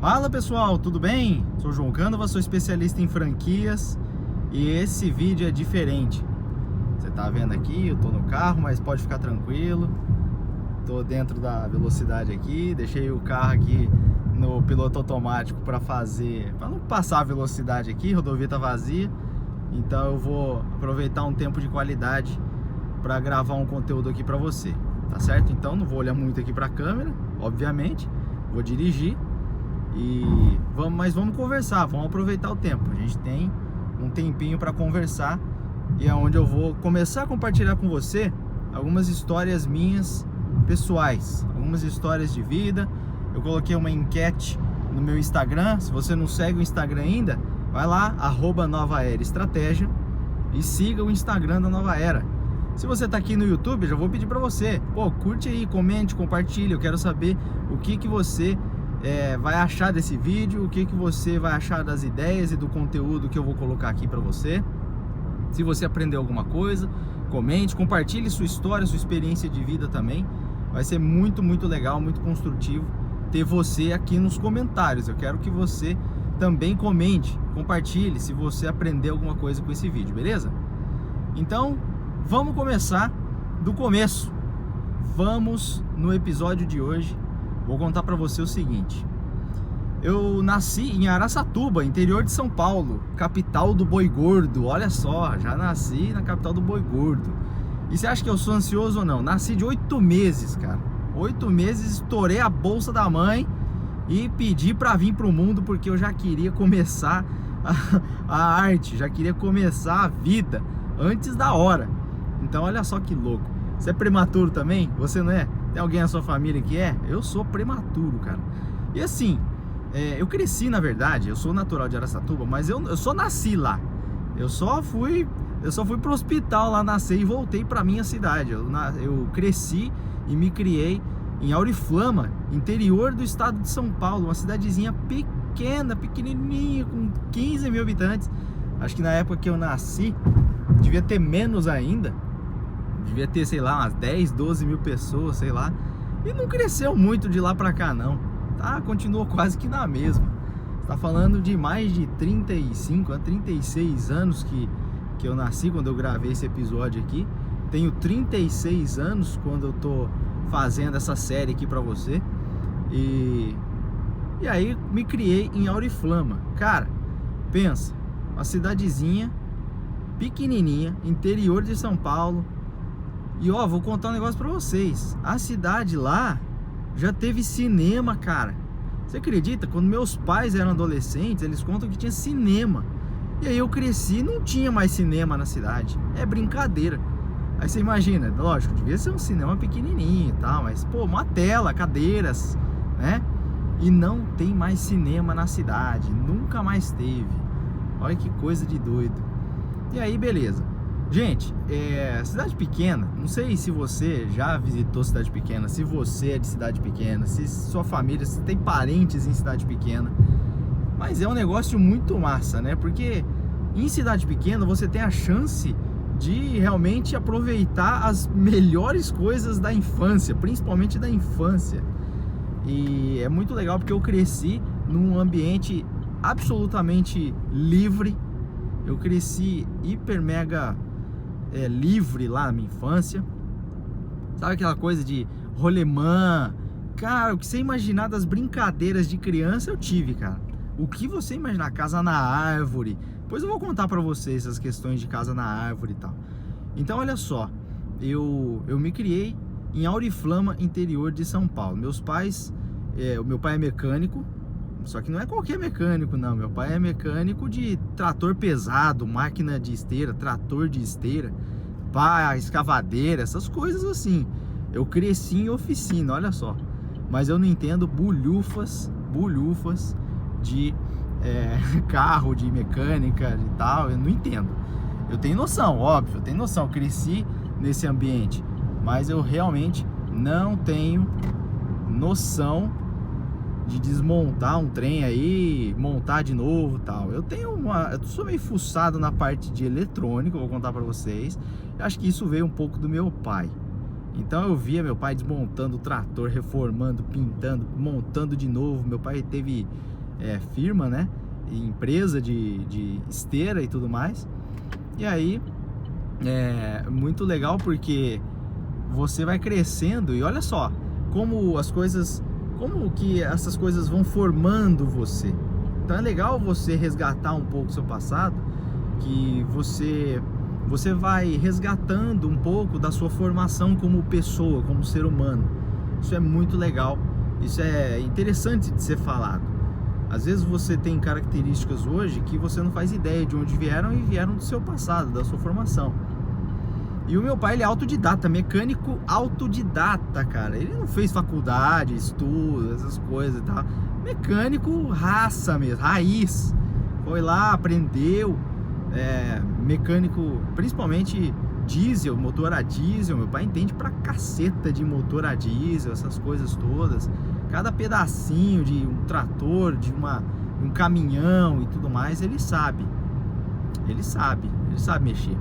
Fala pessoal, tudo bem? Sou o João Cânova, sou especialista em franquias e esse vídeo é diferente. Você tá vendo aqui, eu tô no carro, mas pode ficar tranquilo. Tô dentro da velocidade aqui, deixei o carro aqui no piloto automático para não passar a velocidade aqui, a rodovia tá vazia. Então eu vou aproveitar um tempo de qualidade para gravar um conteúdo aqui para você, tá certo? Então não vou olhar muito aqui para a câmera, obviamente, vou dirigir. Mas vamos conversar, vamos aproveitar o tempo. A gente tem um tempinho para conversar e é onde eu vou começar a compartilhar com você algumas histórias minhas pessoais, algumas histórias de vida. Eu coloquei uma enquete no meu Instagram. Se você não segue o Instagram ainda, vai lá, @NovaEraEstratégia, e siga o Instagram da Nova Era. Se você tá aqui no YouTube, já vou pedir para você, curte aí, comente, compartilhe. Eu quero saber o que você vai achar desse vídeo, o que você vai achar das ideias e do conteúdo que eu vou colocar aqui para você. Se você aprendeu alguma coisa, comente, compartilhe sua história, sua experiência de vida também. Vai ser muito, muito legal, muito construtivo ter você aqui nos comentários. Eu quero que você também comente, compartilhe se você aprendeu alguma coisa com esse vídeo, beleza? Então, vamos começar do começo. Vamos no episódio de hoje. Vou contar para você o seguinte: eu nasci em Araçatuba, interior de São Paulo, capital do boi gordo. Olha só, já nasci na capital do boi gordo. E você acha que eu sou ansioso ou não? Nasci de 8 meses, cara. 8 meses, estourei a bolsa da mãe e pedi para vir pro mundo, porque eu já queria começar a arte, já queria começar a vida antes da hora. Então olha só que louco. Você é prematuro também? Você não é? Tem alguém na sua família que é? Eu sou prematuro, cara. E assim, eu cresci, na verdade, eu sou natural de Araçatuba, mas eu só nasci lá. Eu só fui pro hospital lá nascer e voltei pra minha cidade. Eu cresci e me criei em Auriflama, interior do estado de São Paulo, uma cidadezinha pequena, pequenininha, com 15 mil habitantes. Acho que na época que eu nasci, devia ter menos ainda. Devia ter, sei lá, umas 10, 12 mil pessoas, sei lá. E não cresceu muito de lá pra cá, não. Tá? Continuou quase que na mesma. Você tá falando de mais de 35 a 36 anos que eu nasci quando eu gravei esse episódio aqui. Tenho 36 anos quando eu tô fazendo essa série aqui pra você. E aí me criei em Auriflama. Cara, pensa, uma cidadezinha pequenininha, interior de São Paulo. E vou contar um negócio pra vocês. A cidade lá já teve cinema, cara. Você acredita? Quando meus pais eram adolescentes, eles contam que tinha cinema. E aí eu cresci e não tinha mais cinema na cidade. É brincadeira. Aí você imagina, lógico, devia ser um cinema pequenininho e tal, mas uma tela, cadeiras, né? E não tem mais cinema na cidade. Nunca mais teve. Olha que coisa de doido. E aí, beleza. Gente, cidade pequena, não sei se você já visitou cidade pequena, se você é de cidade pequena, se sua família, se tem parentes em cidade pequena, mas é um negócio muito massa, né? Porque em cidade pequena você tem a chance de realmente aproveitar as melhores coisas da infância, principalmente da infância. E é muito legal porque eu cresci num ambiente absolutamente livre. Eu cresci hiper mega livre lá na minha infância. Sabe aquela coisa de rolemã? Cara, o que você imaginar das brincadeiras de criança eu tive, cara. O que você imaginar, casa na árvore. Depois eu vou contar pra vocês essas questões de casa na árvore e tal. Então olha só, eu me criei em Auriflama, interior de São Paulo. Meus pais, o meu pai é mecânico. Só que não é qualquer mecânico, não. Meu pai é mecânico de trator pesado, máquina de esteira, trator de esteira, pá, escavadeira, essas coisas assim. Eu cresci em oficina, olha só. Mas eu não entendo bulhufas de carro, de mecânica e tal. Eu não entendo. Eu tenho noção, óbvio, eu tenho noção. Eu cresci nesse ambiente, mas eu realmente não tenho noção de desmontar um trem aí, montar de novo e tal. Eu sou meio fuçado na parte de eletrônica, vou contar pra vocês. Eu acho que isso veio um pouco do meu pai. Então eu via meu pai desmontando o trator, reformando, pintando, montando de novo. Meu pai teve firma, né? Empresa de esteira e tudo mais. E aí muito legal porque você vai crescendo e olha só como que essas coisas vão formando você. Então é legal você resgatar um pouco do seu passado, que você vai resgatando um pouco da sua formação como pessoa, como ser humano. Isso é muito legal, isso é interessante de ser falado. Às vezes você tem características hoje que você não faz ideia de onde vieram e vieram do seu passado, da sua formação. E o meu pai, ele é autodidata, mecânico autodidata, cara. Ele não fez faculdade, estudo, essas coisas e tal. Mecânico raça mesmo, raiz. Foi lá, aprendeu. Mecânico, principalmente diesel, motor a diesel. Meu pai entende pra caceta de motor a diesel, essas coisas todas. Cada pedacinho de um trator, de um caminhão e tudo mais, ele sabe. Ele sabe mexer.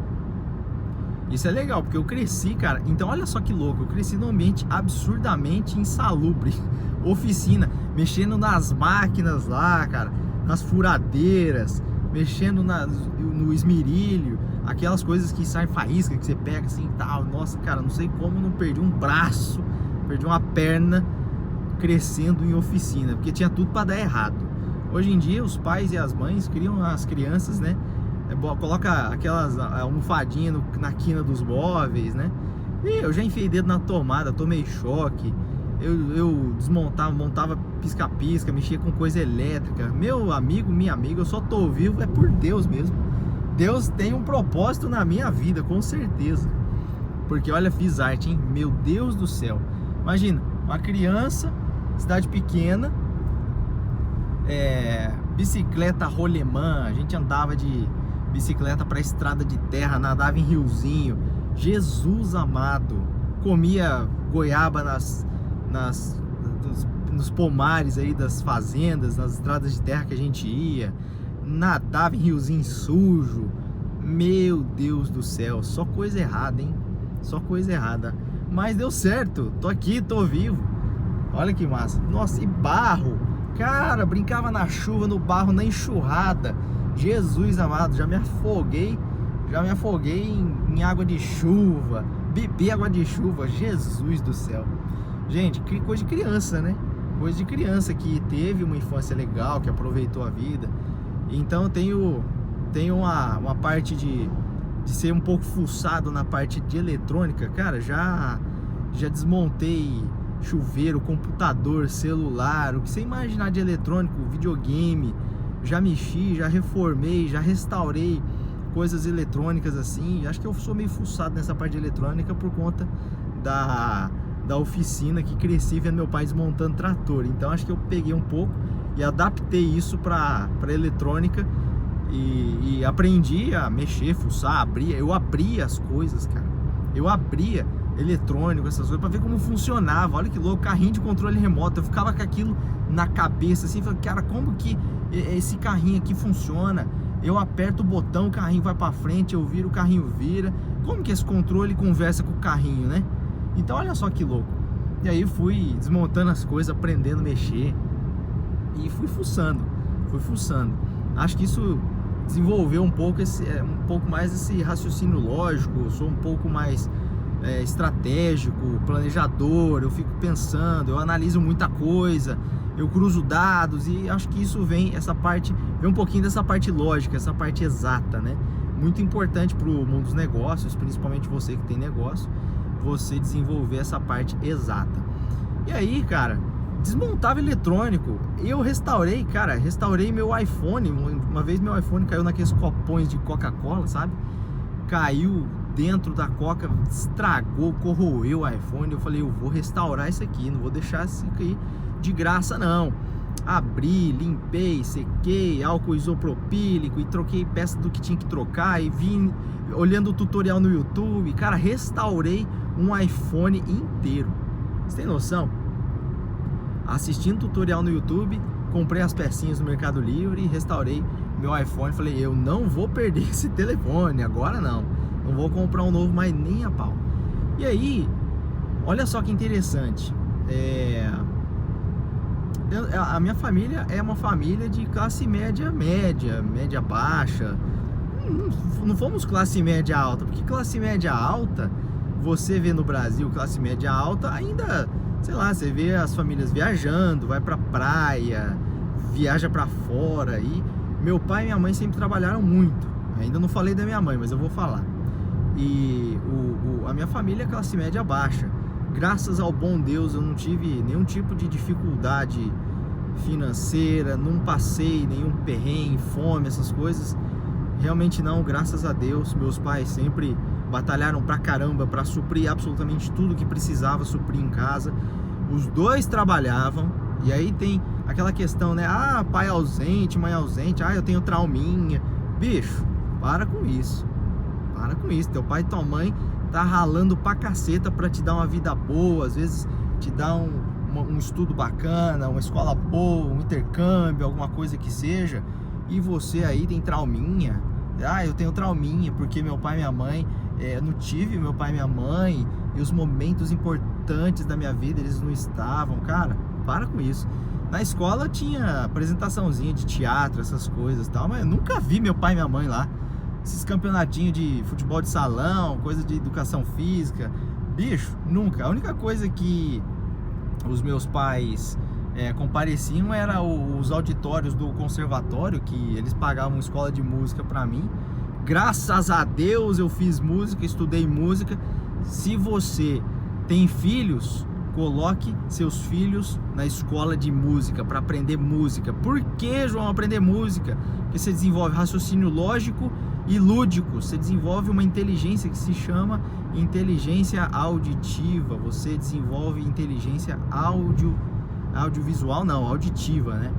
Isso é legal, porque eu cresci, cara. Então olha só que louco, eu cresci num ambiente absurdamente insalubre. Oficina, mexendo nas máquinas lá, cara, nas furadeiras, mexendo no esmerilho, aquelas coisas que saem faísca, que você pega assim e tal. Nossa, cara, não sei como não perdi um braço, perdi uma perna crescendo em oficina, porque tinha tudo para dar errado. Hoje em dia os pais e as mães criam as crianças, né? Coloca aquelas almofadinhas na quina dos móveis, né? E eu já enfiei dedo na tomada, tomei choque. Eu desmontava, montava pisca-pisca, mexia com coisa elétrica. Meu amigo, minha amiga, eu só tô vivo por Deus mesmo. Deus tem um propósito na minha vida, com certeza. Porque olha, fiz arte, hein? Meu Deus do céu. Imagina, uma criança, cidade pequena, bicicleta rolemã, a gente andava de bicicleta para estrada de terra, nadava em riozinho. Jesus amado, comia goiaba nos pomares aí das fazendas, nas estradas de terra que a gente ia, nadava em riozinho sujo. Meu Deus do céu, só coisa errada, hein? Só coisa errada. Mas deu certo, tô aqui, tô vivo. Olha que massa. Nossa, e barro, cara, brincava na chuva, no barro, na enxurrada. Jesus amado, já me afoguei em água de chuva, bebi água de chuva. Jesus do céu. Gente, que coisa de criança, né? Coisa de criança que teve uma infância legal, que aproveitou a vida. Então eu tenho uma parte de ser um pouco fuçado na parte de eletrônica. Cara, já desmontei chuveiro, computador, celular, o que você imaginar de eletrônico, videogame. Já mexi, já reformei, já restaurei coisas eletrônicas assim. Acho que eu sou meio fuçado nessa parte de eletrônica por conta da oficina que cresci vendo meu pai desmontando trator. Então acho que eu peguei um pouco e adaptei isso para eletrônica e aprendi a mexer, fuçar, abrir. Eu abria as coisas, cara. Eu abria eletrônico, essas coisas, para ver como funcionava. Olha que louco, carrinho de controle remoto. Eu ficava com aquilo na cabeça assim, falei, cara, como que esse carrinho aqui funciona? Eu aperto o botão, o carrinho vai para frente, eu viro, o carrinho vira. Como que esse controle conversa com o carrinho, né? Então olha só que louco. E aí fui desmontando as coisas, aprendendo a mexer e fui fuçando. Acho que isso desenvolveu um pouco mais esse raciocínio lógico. Eu sou um pouco mais estratégico, planejador. Eu fico pensando, eu analiso muita coisa, eu cruzo dados e acho que isso vem um pouquinho dessa parte lógica, essa parte exata, né? Muito importante para o mundo dos negócios, principalmente você que tem negócio, você desenvolver essa parte exata. E aí, cara, desmontava eletrônico. Eu restaurei meu iPhone. Uma vez meu iPhone caiu naqueles copões de Coca-Cola, sabe? Caiu dentro da Coca, estragou, corroeu o iPhone. Eu falei, eu vou restaurar isso aqui, não vou deixar isso aqui de graça não. Abri, limpei, sequei, álcool isopropílico e troquei peça do que tinha que trocar e vim olhando o tutorial no YouTube. Cara, restaurei um iPhone inteiro. Você tem noção? Assistindo tutorial no YouTube, comprei as pecinhas no Mercado Livre e restaurei meu iPhone. Falei, eu não vou perder esse telefone, agora não vou comprar um novo mais nem a pau. E aí, Olha só que interessante. A minha família é uma família de classe média baixa. Não fomos classe média alta, porque classe média alta, você vê no Brasil classe média alta, ainda, sei lá, você vê as famílias viajando, vai pra praia, viaja pra fora. E meu pai e minha mãe sempre trabalharam muito. Ainda não falei da minha mãe, mas eu vou falar. E a minha família é classe média baixa. Graças ao bom Deus eu não tive nenhum tipo de dificuldade financeira, não passei nenhum perrengue, fome, essas coisas. Realmente não, graças a Deus. Meus pais sempre batalharam pra caramba pra suprir absolutamente tudo que precisava suprir em casa. Os dois trabalhavam. E aí tem aquela questão, né? Ah, pai ausente, mãe ausente. Ah, eu tenho trauminha. Bicho, para com isso. Para com isso. Teu pai e tua mãe tá ralando pra caceta pra te dar uma vida boa. Às vezes te dá um estudo bacana, uma escola boa, um intercâmbio, alguma coisa que seja. E você aí tem trauminha. Ah, eu tenho trauminha porque meu pai e minha mãe, eu não tive meu pai e minha mãe, e os momentos importantes da minha vida eles não estavam. Cara, para com isso. Na escola tinha apresentaçãozinha de teatro, essas coisas e tal, mas eu nunca vi meu pai e minha mãe lá. Esses campeonatinhos de futebol de salão, coisa de educação física, bicho, nunca. A única coisa que os meus pais compareciam era os auditórios do conservatório, que eles pagavam escola de música pra mim. Graças a Deus eu fiz música, estudei música. Se você tem filhos, coloque seus filhos na escola de música para aprender música. Por que, João, aprender música? Porque você desenvolve raciocínio lógico e lúdico. Você desenvolve uma inteligência que se chama inteligência auditiva. Você desenvolve inteligência audiovisual, não, auditiva, né?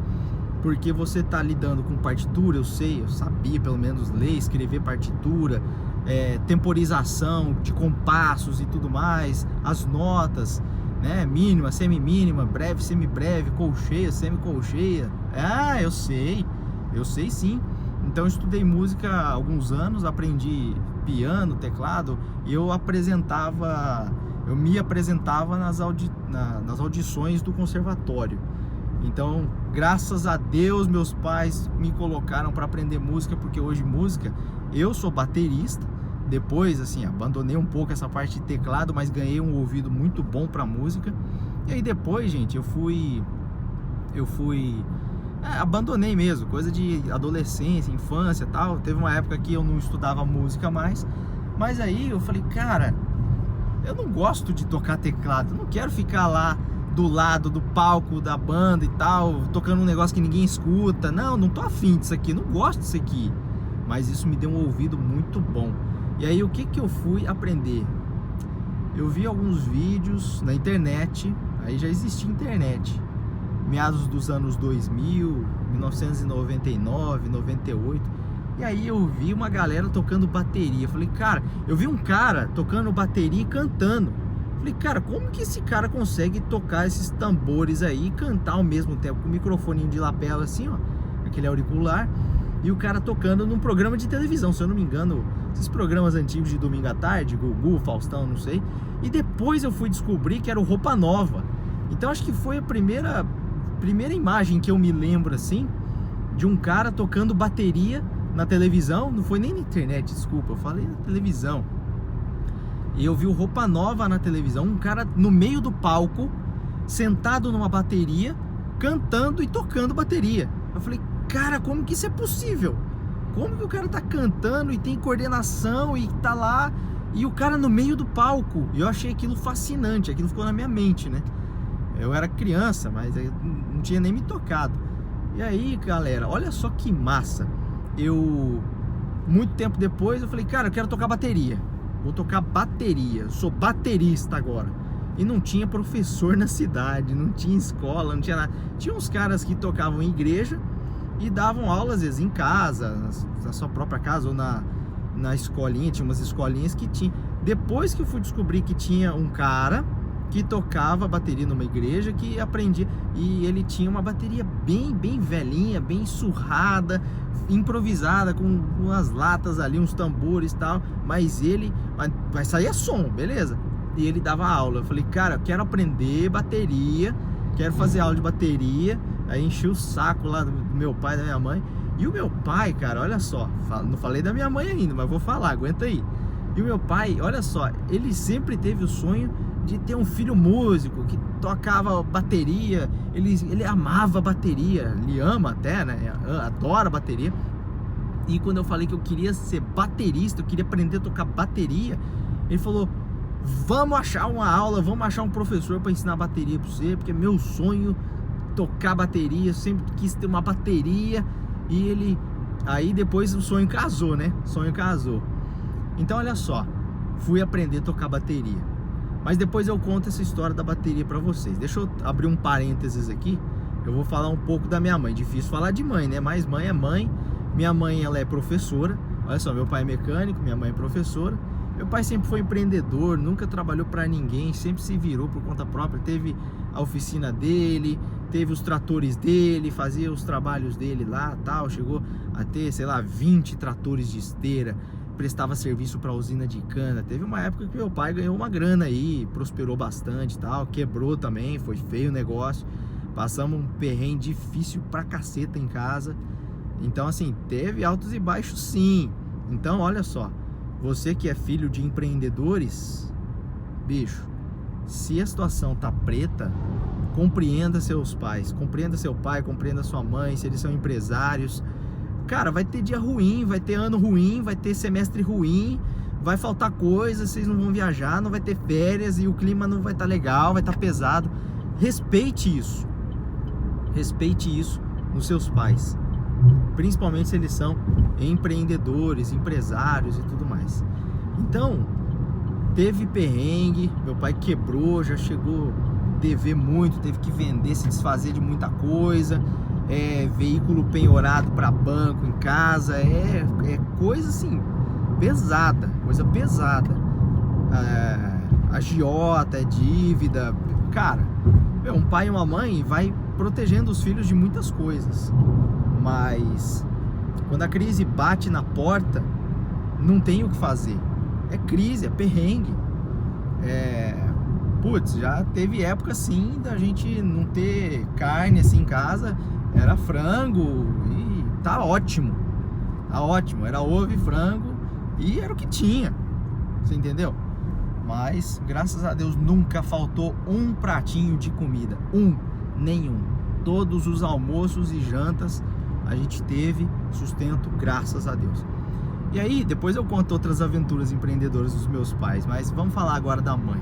Porque você está lidando com partitura, eu sabia pelo menos ler, escrever partitura, temporização de compassos e tudo mais, as notas, né? Mínima, semimínima, breve, semibreve, colcheia, semicolcheia. Ah, eu sei sim. Então eu estudei música há alguns anos, aprendi piano, teclado, e eu me apresentava nas audições do conservatório. Então, graças a Deus, meus pais me colocaram para aprender música, porque hoje música, eu sou baterista. Depois, assim, abandonei um pouco essa parte de teclado, mas ganhei um ouvido muito bom para música. E aí depois, gente, eu fui abandonei mesmo, coisa de adolescência, infância e tal. Teve uma época que eu não estudava música mais, mas aí eu falei, cara, eu não gosto de tocar teclado, não quero ficar lá do lado do palco da banda e tal, tocando um negócio que ninguém escuta. Não tô afim disso aqui, não gosto disso aqui. Mas isso me deu um ouvido muito bom. E aí o que eu fui aprender? Eu vi alguns vídeos na internet, aí já existia internet, meados dos anos 2000, 1999, 98. E aí eu vi uma galera tocando bateria. Falei, cara, eu vi um cara tocando bateria e cantando. Falei, cara, como que esse cara consegue tocar esses tambores aí e cantar ao mesmo tempo? Com o microfoninho de lapela assim, ó, aquele auricular, e o cara tocando num programa de televisão, se eu não me engano, esses programas antigos de domingo à tarde, Gugu, Faustão, não sei. E depois eu fui descobrir que era o Roupa Nova. Então acho que foi a primeira imagem que eu me lembro, assim, de um cara tocando bateria na televisão. Não foi nem na internet, desculpa, eu falei na televisão. E eu vi o Roupa Nova na televisão, um cara no meio do palco, sentado numa bateria, cantando e tocando bateria. Eu falei, cara, como que isso é possível? Como que o cara tá cantando e tem coordenação e tá lá, e o cara no meio do palco? E eu achei aquilo fascinante, aquilo ficou na minha mente, né? Eu era criança, mas eu não tinha nem me tocado. E aí, galera, olha só que massa. Muito tempo depois, eu falei, cara, eu quero tocar bateria. Vou tocar bateria, sou baterista agora. E não tinha professor na cidade, não tinha escola, não tinha nada. Tinha uns caras que tocavam em igreja e davam aula, às vezes, em casa, na sua própria casa ou na escolinha. Tinha umas escolinhas que tinha. Depois que eu fui descobrir que tinha um cara que tocava bateria numa igreja, que aprendia, e ele tinha uma bateria bem velhinha, bem surrada, improvisada, com umas latas ali, uns tambores e tal, mas vai sair som, beleza? e ele dava aula. Eu falei, cara, eu quero aprender bateria, quero fazer aula de bateria. Aí enchi o saco lá do meu pai e da minha mãe. E o meu pai, cara, olha só, não falei da minha mãe ainda, mas vou falar, aguenta aí. E o meu pai, olha só, ele sempre teve o sonho de ter um filho músico, que tocava bateria, ele amava bateria, ele ama até, né, adora bateria. E quando eu falei que eu queria ser baterista, eu queria aprender a tocar bateria, ele falou, vamos achar uma aula, vamos achar um professor para ensinar bateria para você, porque é meu sonho tocar bateria, eu sempre quis ter uma bateria. E ele, aí depois o sonho casou, né, o sonho casou. Então olha só, fui aprender a tocar bateria. Mas depois eu conto essa história da bateria pra vocês. Deixa eu abrir um parênteses aqui. Eu vou falar um pouco da minha mãe. Difícil falar de mãe, né? Mas mãe é mãe. Minha mãe, ela é professora. Olha só, meu pai é mecânico, minha mãe é professora. Meu pai sempre foi empreendedor, nunca trabalhou pra ninguém, sempre se virou por conta própria. Teve a oficina dele, teve os tratores dele, fazia os trabalhos dele lá, tal. Chegou a ter, sei lá, 20 tratores de esteira. Prestava serviço para usina de cana. Teve uma época que meu pai ganhou uma grana aí, prosperou bastante e tal, quebrou também, foi feio o negócio. Passamos um perrengue difícil pra caceta em casa. Então assim, teve altos e baixos sim. Então olha só, você que é filho de empreendedores, bicho, se a situação tá preta, compreenda seus pais, compreenda seu pai, compreenda sua mãe, se eles são empresários. Cara, vai ter dia ruim, vai ter ano ruim, vai ter semestre ruim, vai faltar coisa, vocês não vão viajar, não vai ter férias e o clima não vai estar legal, vai estar pesado. Respeite isso nos seus pais, principalmente se eles são empreendedores, empresários e tudo mais. Então, teve perrengue, meu pai quebrou, já chegou a dever muito, teve que vender, se desfazer de muita coisa. Veículo penhorado para banco em casa, coisa assim, pesada, coisa pesada. Agiota, dívida. Cara, um pai e uma mãe vai protegendo os filhos de muitas coisas, mas quando a crise bate na porta, não tem o que fazer. É crise, é perrengue. Putz, já teve época assim da gente não ter carne assim em casa. Era frango e tá ótimo, era ovo e frango e era o que tinha, você entendeu? Mas graças a Deus nunca faltou um pratinho de comida, nenhum. Todos os almoços e jantas a gente teve sustento, graças a Deus. E aí depois eu conto outras aventuras empreendedoras dos meus pais, mas vamos falar agora da mãe.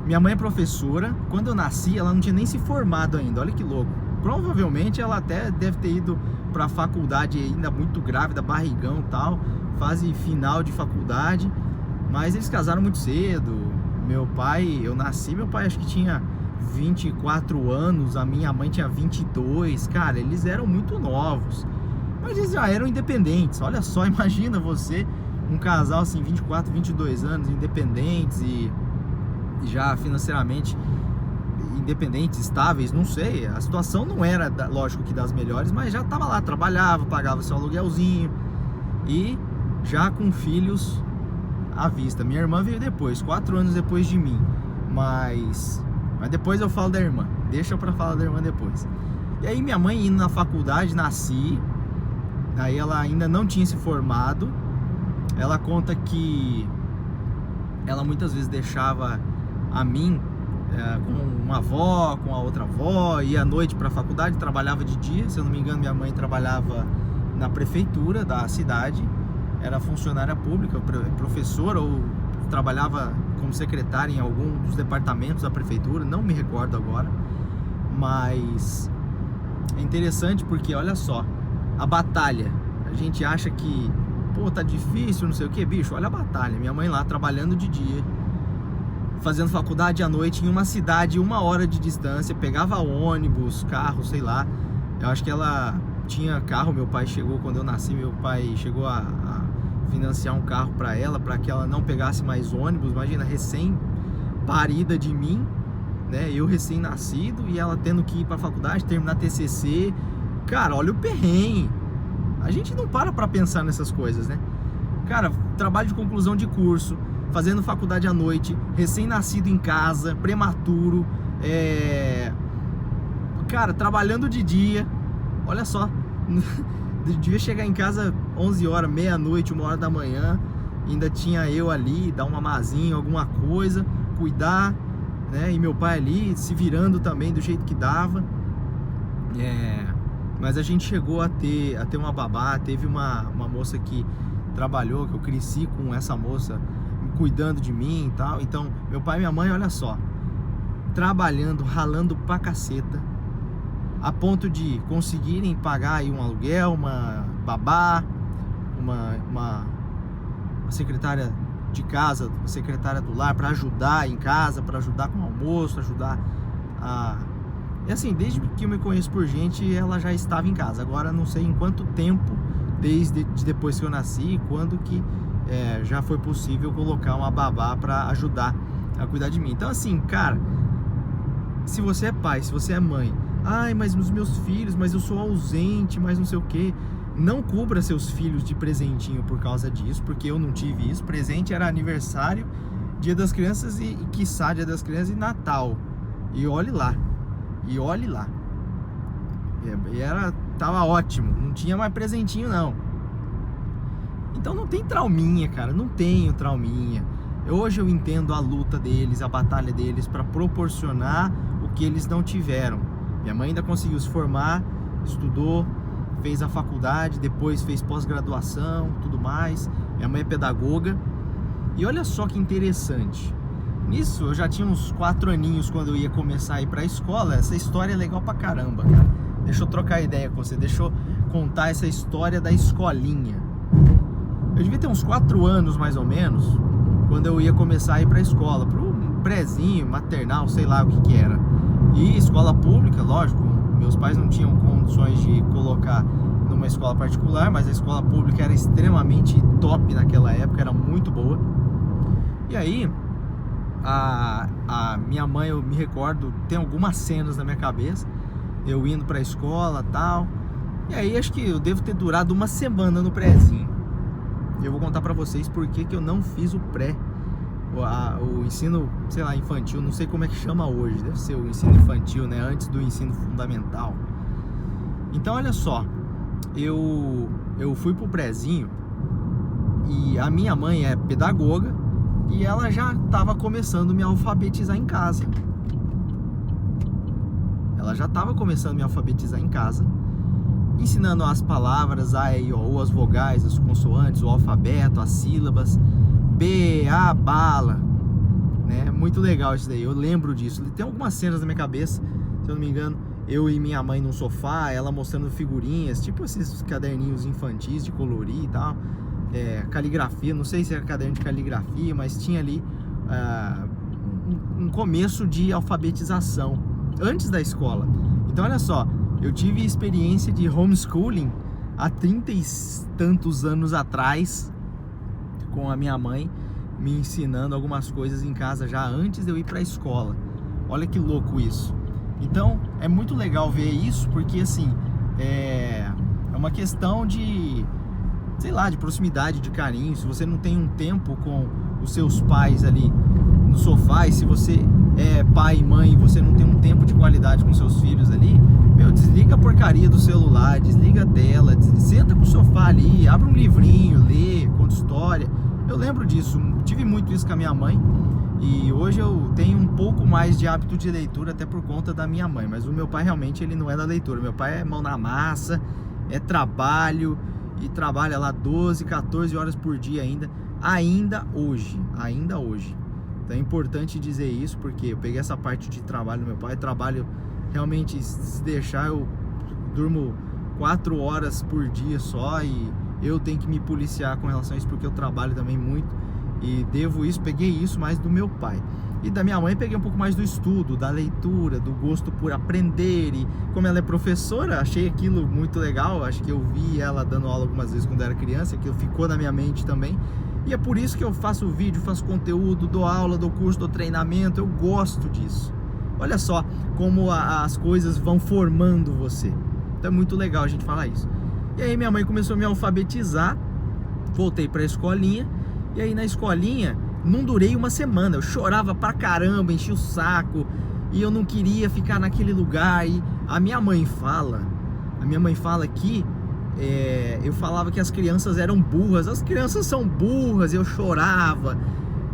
Minha mãe é professora. Quando eu nasci ela não tinha nem se formado ainda, olha que louco. Provavelmente ela até deve ter ido para a faculdade ainda muito grávida, barrigão e tal, fase final de faculdade, mas eles casaram muito cedo. Meu pai, eu nasci, meu pai acho que tinha 24 anos, a minha mãe tinha 22, cara, eles eram muito novos, mas eles já eram independentes. Olha só, imagina você, um casal assim, 24, 22 anos, independentes e já financeiramente independentes, estáveis, não sei, a situação não era, lógico que das melhores, mas já tava lá, trabalhava, pagava seu aluguelzinho e já com filhos à vista. Minha irmã veio depois, 4 anos depois de mim, mas depois eu falo da irmã, deixa pra falar da irmã depois. E aí minha mãe indo na faculdade, nasci, aí ela ainda não tinha se formado. Ela conta que ela muitas vezes deixava a mim com uma avó, com a outra avó, ia à noite para a faculdade, trabalhava de dia. Se eu não me engano, minha mãe trabalhava na prefeitura da cidade, era funcionária pública, professora, ou trabalhava como secretária em algum dos departamentos da prefeitura, não me recordo agora. Mas é interessante porque, olha só, a batalha, a gente acha que, pô, tá difícil, não sei o que, bicho, olha a batalha. Minha mãe lá trabalhando de dia, fazendo faculdade à noite em uma cidade 1 hora de distância, pegava ônibus, carro, sei lá. Eu acho que ela tinha carro, meu pai chegou, quando eu nasci, meu pai chegou a financiar um carro para ela, para que ela não pegasse mais ônibus. Imagina, recém-parida de mim, né, eu recém-nascido, e ela tendo que ir para a faculdade, terminar TCC. Cara, olha o perrengue. A gente não para pensar nessas coisas, né? Cara, trabalho de conclusão de curso, fazendo faculdade à noite, recém-nascido em casa, prematuro, cara, trabalhando de dia, olha só, devia chegar em casa 11 horas, meia-noite, 1 hora da manhã, ainda tinha eu ali, dar um mamazinho, alguma coisa, cuidar, né, e meu pai ali se virando também do jeito que dava, mas a gente chegou a ter uma babá, teve uma moça que trabalhou, que eu cresci com essa moça, cuidando de mim e tal. Então, meu pai e minha mãe, olha só, trabalhando, ralando pra caceta, a ponto de conseguirem pagar aí um aluguel, uma babá, uma secretária de casa, secretária do lar, para ajudar em casa, para ajudar com o almoço, ajudar a... E assim, desde que eu me conheço por gente, ela já estava em casa. Agora não sei em quanto tempo, desde depois que eu nasci, quando que já foi possível colocar uma babá para ajudar a cuidar de mim. Então assim, cara, se você é pai, se você é mãe, ai, mas os meus filhos, mas eu sou ausente, mas não sei o que, não cubra seus filhos de presentinho por causa disso, porque eu não tive isso. Presente era aniversário, Dia das Crianças e quiçá Dia das Crianças e Natal. E olhe lá. Tava ótimo, não tinha mais presentinho não. Então não tem trauminha, cara, não tenho trauminha. Hoje eu entendo a luta deles, a batalha deles para proporcionar o que eles não tiveram. Minha mãe ainda conseguiu se formar, estudou, fez a faculdade, depois fez pós-graduação, tudo mais. Minha mãe é pedagoga. E olha só que interessante. Nisso eu já tinha uns 4 aninhos quando eu ia começar a ir pra escola. Essa história é legal pra caramba, cara. Deixa eu trocar ideia com você, deixa eu contar essa história da escolinha. Eu devia ter uns 4 anos mais ou menos, quando eu ia começar a ir pra escola, pro prézinho, maternal, sei lá o que era. E escola pública, lógico, meus pais não tinham condições de colocar numa escola particular, mas a escola pública era extremamente top naquela época, era muito boa. E aí, a minha mãe, eu me recordo, tem algumas cenas na minha cabeça, eu indo pra escola e tal. E aí acho que eu devo ter durado uma semana no prézinho. Eu vou contar pra vocês por que eu não fiz o pré, o ensino, sei lá, infantil, não sei como é que chama hoje, deve ser o ensino infantil, né, antes do ensino fundamental. Então olha só, eu fui pro prézinho e a minha mãe é pedagoga e ela já estava começando a me alfabetizar em casa. Ensinando as palavras A, E, I, O, U, as vogais, as consoantes, o alfabeto, as sílabas, B, A, bala, né? Muito legal isso daí, eu lembro disso. Tem algumas cenas na minha cabeça, se eu não me engano, eu e minha mãe num sofá, ela mostrando figurinhas, tipo esses caderninhos infantis de colorir e tal, caligrafia, não sei se era caderno de caligrafia, mas tinha ali um começo de alfabetização, antes da escola. Então olha só, eu tive experiência de homeschooling há 30 e tantos anos atrás, com a minha mãe me ensinando algumas coisas em casa já antes de eu ir para a escola. Olha que louco isso. Então é muito legal ver isso, porque assim, é uma questão de, sei lá, de proximidade, de carinho. Se você não tem um tempo com os seus pais ali no sofá, e se você é pai e mãe e você não tem um tempo de qualidade com seus filhos ali, meu, desliga a porcaria do celular, desliga a tela, senta com o sofá ali, abre um livrinho, lê, conta história. Eu lembro disso, tive muito isso com a minha mãe, e hoje eu tenho um pouco mais de hábito de leitura, até por conta da minha mãe, mas o meu pai realmente ele não é da leitura. Meu pai é mão na massa, é trabalho, e trabalha lá 12, 14 horas por dia ainda hoje. Então é importante dizer isso, porque eu peguei essa parte de trabalho do meu pai, trabalho realmente, se deixar eu durmo 4 horas por dia só, e eu tenho que me policiar com relação a isso, porque eu trabalho também muito, e devo isso, peguei isso mais do meu pai. E da minha mãe peguei um pouco mais do estudo, da leitura, do gosto por aprender, e como ela é professora, achei aquilo muito legal. Acho que eu vi ela dando aula algumas vezes quando eu era criança, aquilo ficou na minha mente também, e é por isso que eu faço vídeo, faço conteúdo, dou aula, dou curso, dou treinamento. Eu gosto disso. Olha só como as coisas vão formando você. Então é muito legal a gente falar isso. E aí minha mãe começou a me alfabetizar, voltei para a escolinha, e aí na escolinha não durei uma semana. Eu chorava pra caramba, enchi o saco, e eu não queria ficar naquele lugar. E a minha mãe fala que eu falava que as crianças eram burras. As crianças são burras, eu chorava.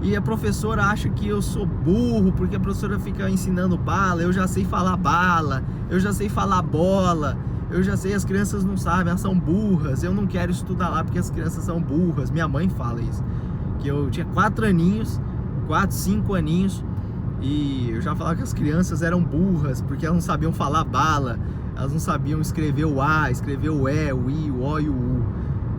E a professora acha que eu sou burro, porque a professora fica ensinando bala. Eu já sei falar bala, eu já sei falar bola, eu já sei, as crianças não sabem, elas são burras. Eu não quero estudar lá porque as crianças são burras. Minha mãe fala isso, que eu tinha 4 aninhos, 4, 5 aninhos, e eu já falava que as crianças eram burras, porque elas não sabiam falar bala, elas não sabiam escrever o A, escrever o E, o I, o O e o U.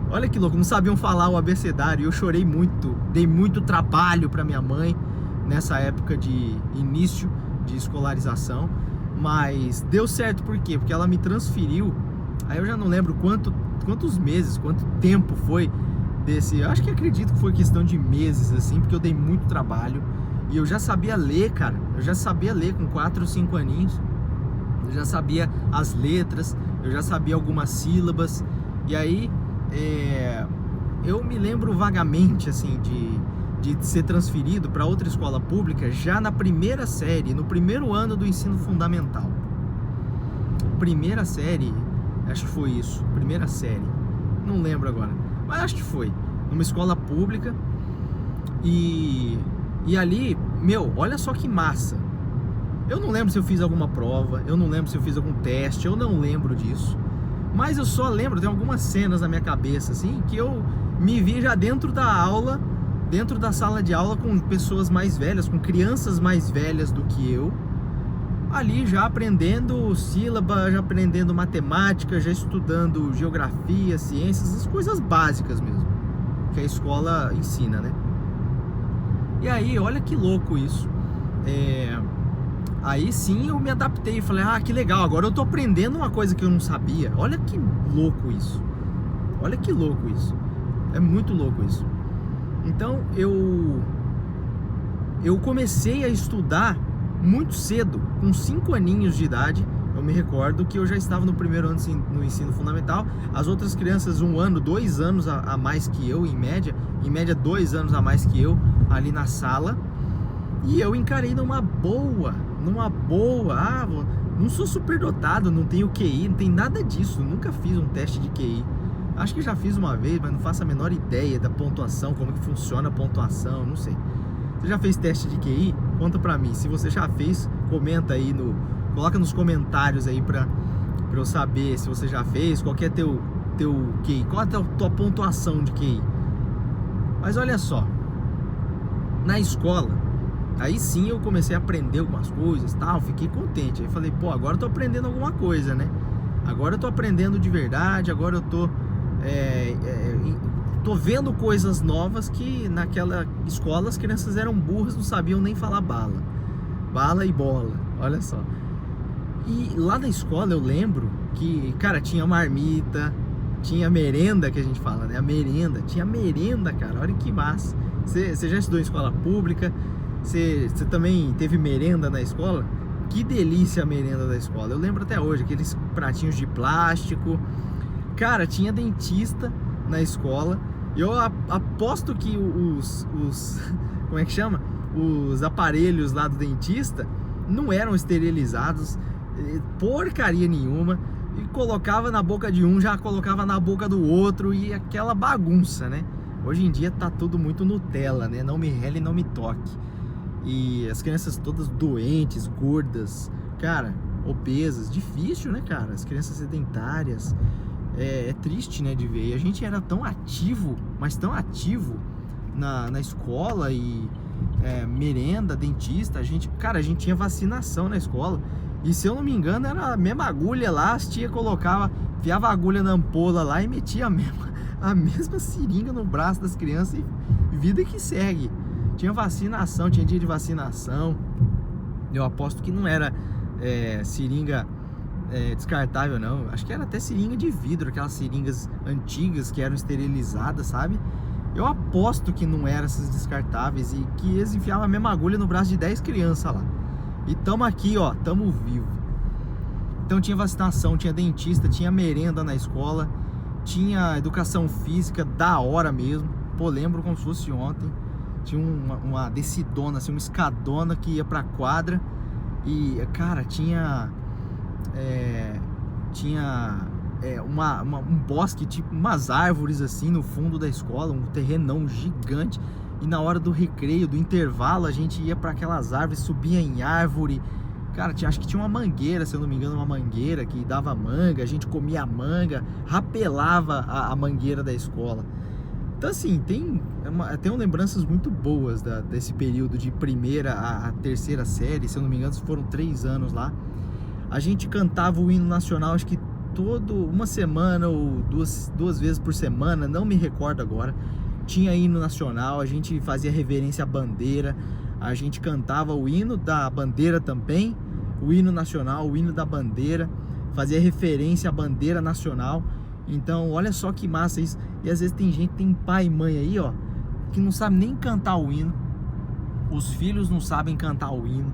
Olha que louco, não sabiam falar o abecedário. Eu chorei muito, dei muito trabalho para minha mãe nessa época de início de escolarização, mas deu certo. Por quê? Porque ela me transferiu. Aí eu já não lembro quantos meses, quanto tempo foi desse. Eu acho que acredito que foi questão de meses, assim, porque eu dei muito trabalho. E eu já sabia ler, cara. Eu já sabia ler com 4 ou 5 aninhos. Eu já sabia as letras, eu já sabia algumas sílabas. E aí eu me lembro vagamente, assim, de ser transferido para outra escola pública já na primeira série, no primeiro ano do ensino fundamental. Primeira série, acho que foi isso, primeira série, não lembro agora, mas acho que foi numa escola pública. E ali, meu, olha só que massa. Eu não lembro se eu fiz alguma prova, eu não lembro se eu fiz algum teste, eu não lembro disso. Mas eu só lembro, tem algumas cenas na minha cabeça, assim, que eu me vi já dentro da aula, dentro da sala de aula, com pessoas mais velhas, com crianças mais velhas do que eu, ali já aprendendo sílaba, já aprendendo matemática, já estudando geografia, ciências, as coisas básicas mesmo, que a escola ensina, né? E aí, olha que louco isso. Aí sim eu me adaptei, falei, ah, que legal, agora eu tô aprendendo uma coisa que eu não sabia. Olha que louco isso. Olha que louco isso. É muito louco isso. Então eu comecei a estudar muito cedo, com 5 aninhos de idade. Eu me recordo que eu já estava no primeiro ano no ensino fundamental. As outras crianças 1 ano, 2 anos a mais que eu, em média 2 anos a mais que eu, ali na sala. E eu encarei numa boa, não sou superdotado, não tenho QI, não tem nada disso, nunca fiz um teste de QI. Acho que já fiz uma vez, mas não faço a menor ideia da pontuação, como que funciona a pontuação, não sei. Você já fez teste de QI? Conta pra mim, se você já fez, comenta aí, coloca nos comentários aí pra eu saber se você já fez, qual que é teu QI, qual é a tua pontuação de QI. Mas olha só, na escola, aí sim eu comecei a aprender algumas coisas, tal, fiquei contente. Aí falei, pô, agora eu tô aprendendo alguma coisa, né? Agora eu tô aprendendo de verdade, agora eu tô vendo coisas novas que naquela escola as crianças eram burras, não sabiam nem falar bala e bola, olha só. E lá na escola eu lembro que, cara, tinha marmita, tinha merenda, que a gente fala, né? Tinha merenda, cara, olha que massa. Você já estudou em escola pública? Você também teve merenda na escola? Que delícia a merenda da escola. Eu lembro até hoje, aqueles pratinhos de plástico. Cara, tinha dentista na escola. Eu aposto que como é que chama? Os aparelhos lá do dentista não eram esterilizados, porcaria nenhuma. E colocava na boca de um, já colocava na boca do outro, e aquela bagunça, né? Hoje em dia tá tudo muito Nutella, né? Não me rele, não me toque. E as crianças todas doentes, gordas, cara, obesas, difícil, né, cara? As crianças sedentárias, é triste, né, de ver. E a gente era tão ativo, mas tão ativo na escola, e merenda, dentista, a gente tinha vacinação na escola. E se eu não me engano, era a mesma agulha lá, as tia enfiava a agulha na ampola lá e metia a mesma seringa no braço das crianças, e vida que segue. Tinha vacinação, tinha dia de vacinação. Eu aposto que não era seringa descartável, não. Acho que era até seringa de vidro, aquelas seringas antigas que eram esterilizadas, sabe? Eu aposto que não eram essas descartáveis, e que eles enfiavam a mesma agulha no braço de 10 crianças lá. E tamo aqui, ó, tamo vivo. Então tinha vacinação, tinha dentista, tinha merenda na escola, tinha educação física da hora mesmo. Pô, lembro como se fosse ontem. tinha uma descidona, assim, uma escadona que ia pra quadra. E, cara, tinha um bosque, tipo umas árvores assim no fundo da escola, um terrenão gigante. E na hora do recreio, do intervalo, a gente ia para aquelas árvores, subia em árvore. Cara, acho que tinha uma mangueira, se eu não me engano, uma mangueira que dava manga. A gente comia a manga, rapelava a mangueira da escola. Então, assim, tenho lembranças muito boas desse período de primeira a terceira série. Se eu não me engano, foram 3 anos lá. A gente cantava o hino nacional, acho que uma semana ou duas vezes por semana, não me recordo agora. Tinha hino nacional, a gente fazia reverência à bandeira, a gente cantava o hino da bandeira também, o hino nacional, o hino da bandeira, fazia referência à bandeira nacional. Então, olha só que massa isso. E às vezes tem pai e mãe aí, ó, que não sabe nem cantar o hino. Os filhos não sabem cantar o hino.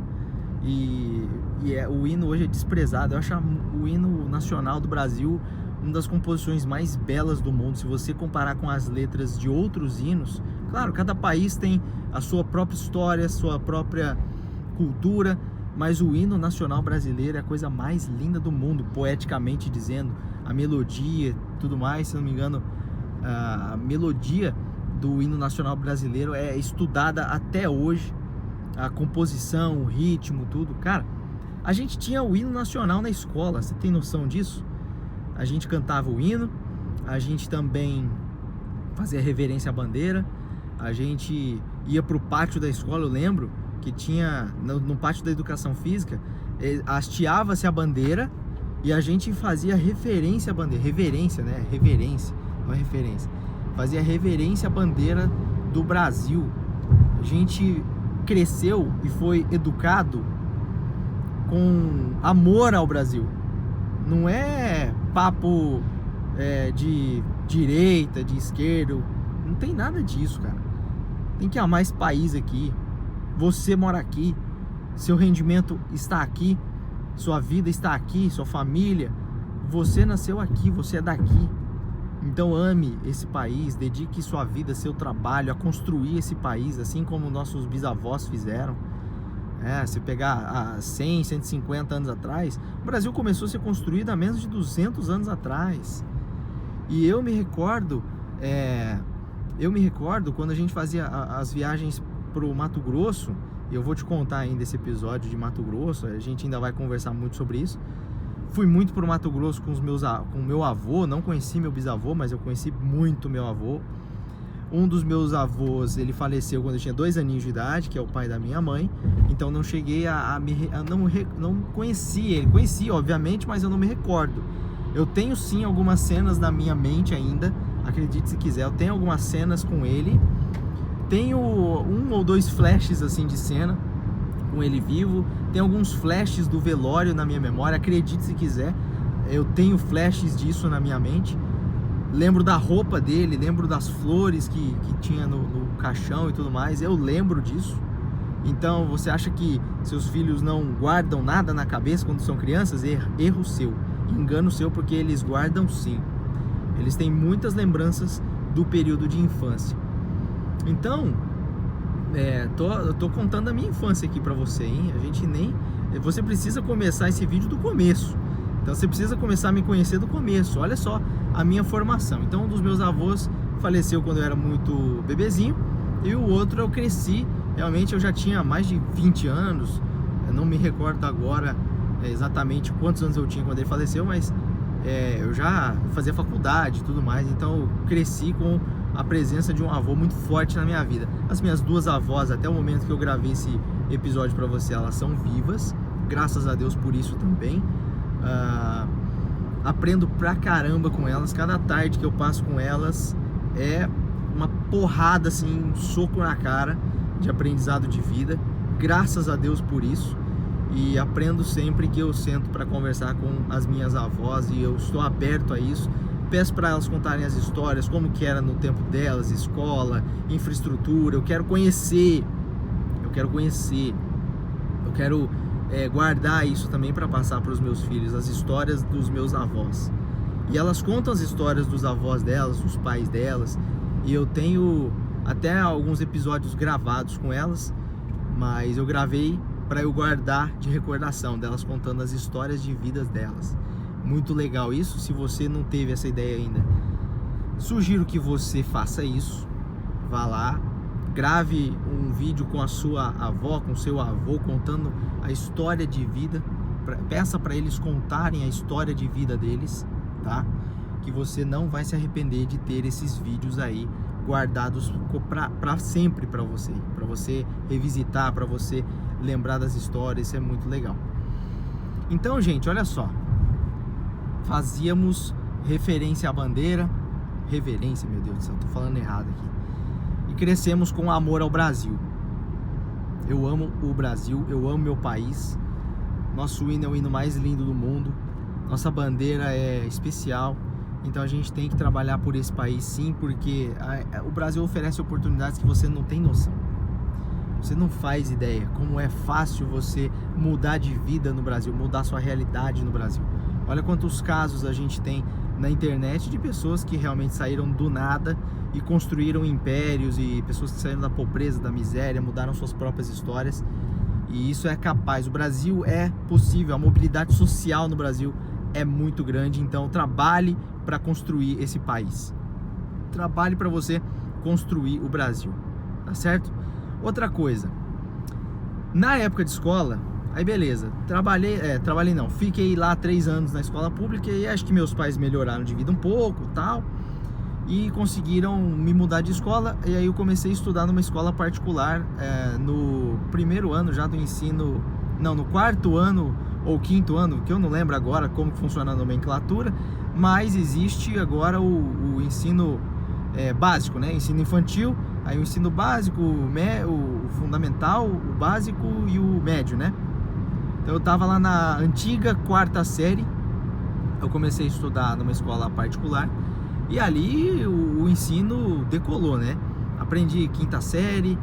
O hino hoje é desprezado. Eu acho o hino nacional do Brasil uma das composições mais belas do mundo. Se você comparar com as letras de outros hinos, claro, cada país tem a sua própria história, a sua própria cultura, mas o hino nacional brasileiro é a coisa mais linda do mundo, poeticamente dizendo. A melodia, tudo mais, se não me engano, a melodia do hino nacional brasileiro é estudada até hoje. A composição, o ritmo, tudo. Cara, a gente tinha o hino nacional na escola, você tem noção disso? A gente cantava o hino, a gente também fazia reverência à bandeira, a gente ia pro pátio da escola. Eu lembro que tinha, no pátio da educação física, hasteava-se a bandeira e a gente fazia referência à bandeira, reverência, né? Reverência, não é referência. Fazia reverência à bandeira do Brasil. A gente cresceu e foi educado com amor ao Brasil. Não é papo de direita, de esquerda. Não tem nada disso, cara. Tem que amar esse país aqui. Você mora aqui, seu rendimento está aqui, sua vida está aqui, sua família. Você nasceu aqui, você é daqui. Então ame esse país, dedique sua vida, seu trabalho a construir esse país, assim como nossos bisavós fizeram. Se pegar 100, 150 anos atrás, o Brasil começou a ser construído há menos de 200 anos atrás. E eu me recordo quando a gente fazia as viagens pro Mato Grosso. Eu vou te contar ainda esse episódio de Mato Grosso, a gente ainda vai conversar muito sobre isso. Fui muito pro Mato Grosso com o meu avô, não conheci meu bisavô, mas eu conheci muito meu avô. Um dos meus avós, ele faleceu quando eu tinha 2 aninhos de idade, que é o pai da minha mãe. Então não cheguei não conheci ele. Conheci, obviamente, mas eu não me recordo. Eu tenho sim algumas cenas na minha mente ainda, acredite se quiser. Eu tenho algumas cenas com ele. Tenho 1 ou 2 flashes assim de cena com ele vivo. Tem alguns flashes do velório na minha memória, acredite se quiser. Eu tenho flashes disso na minha mente. Lembro da roupa dele, lembro das flores que tinha no caixão e tudo mais. Eu lembro disso. Então, você acha que seus filhos não guardam nada na cabeça quando são crianças? Erro seu, engano seu, porque eles guardam sim. Eles têm muitas lembranças do período de infância. Então, tô contando a minha infância aqui pra você, hein? Você precisa começar esse vídeo do começo. Então você precisa começar a me conhecer do começo. Olha só a minha formação. Então um dos meus avós faleceu quando eu era muito bebezinho, e o outro eu cresci. Realmente eu já tinha mais de 20 anos. Eu não me recordo agora exatamente quantos anos eu tinha quando ele faleceu, mas eu já fazia faculdade e tudo mais. Então eu cresci com a presença de um avô muito forte na minha vida. As minhas 2 avós, até o momento que eu gravei esse episódio pra você, elas são vivas. Graças a Deus por isso também. Aprendo pra caramba com elas. Cada tarde que eu passo com elas é uma porrada assim, um soco na cara de aprendizado de vida. Graças a Deus por isso. E aprendo sempre que eu sento para conversar com as minhas avós, e eu estou aberto a isso. Peço para elas contarem as histórias, como que era no tempo delas, escola, infraestrutura. Eu quero conhecer. Eu quero guardar isso também para passar para os meus filhos, as histórias dos meus avós. E elas contam as histórias dos avós delas, dos pais delas. E eu tenho até alguns episódios gravados com elas, mas eu gravei para eu guardar de recordação delas, contando as histórias de vidas delas. Muito legal isso. Se você não teve essa ideia ainda, sugiro que você faça isso. Vá lá, grave um vídeo com a sua avó, com seu avô, contando a história de vida. Peça para eles contarem a história de vida deles, tá? Que você não vai se arrepender de ter esses vídeos aí guardados para sempre para você revisitar, para você lembrar das histórias. Isso é muito legal. Então, gente, olha só, fazíamos referência à bandeira, reverência, meu Deus do céu, tô falando errado aqui, e crescemos com amor ao Brasil. Eu amo o Brasil, eu amo meu país. Nosso hino é o hino mais lindo do mundo, nossa bandeira é especial. Então a gente tem que trabalhar por esse país, sim, porque o Brasil oferece oportunidades que você não tem noção. Você não faz ideia como é fácil você mudar de vida no Brasil, mudar sua realidade no Brasil. Olha quantos casos a gente tem na internet de pessoas que realmente saíram do nada e construíram impérios, e pessoas que saíram da pobreza, da miséria, mudaram suas próprias histórias. E isso é capaz. O Brasil é possível, a mobilidade social no Brasil é muito grande. Então trabalhe para construir esse país. Trabalhe para você construir o Brasil, tá certo? Outra coisa, na época de escola, aí beleza, fiquei lá 3 anos na escola pública, e acho que meus pais melhoraram de vida um pouco, tal, e conseguiram me mudar de escola. E aí eu comecei a estudar numa escola particular, no primeiro ano já do ensino, não, no 4º ano ou 5º ano, que eu não lembro agora como funciona a nomenclatura, mas existe agora o ensino básico, né? Ensino infantil, aí o ensino básico, o fundamental, o básico e o médio, né? Então eu tava lá na antiga 4ª série, eu comecei a estudar numa escola particular, e ali o ensino decolou, né? Aprendi 5ª série,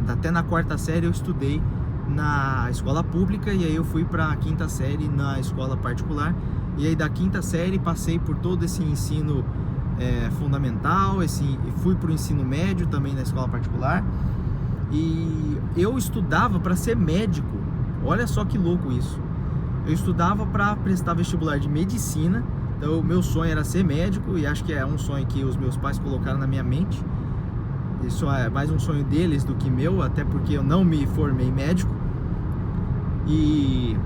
até na 4ª série eu estudei na escola pública, e aí eu fui para a 5ª série na escola particular. E aí da 5ª série passei por todo esse ensino fundamental, e fui para o ensino médio também na escola particular. E eu estudava para ser médico. Olha só que louco isso. Eu estudava para prestar vestibular de medicina. Então o meu sonho era ser médico, e acho que é um sonho que os meus pais colocaram na minha mente. Isso é mais um sonho deles do que meu, até porque eu não me formei médico. E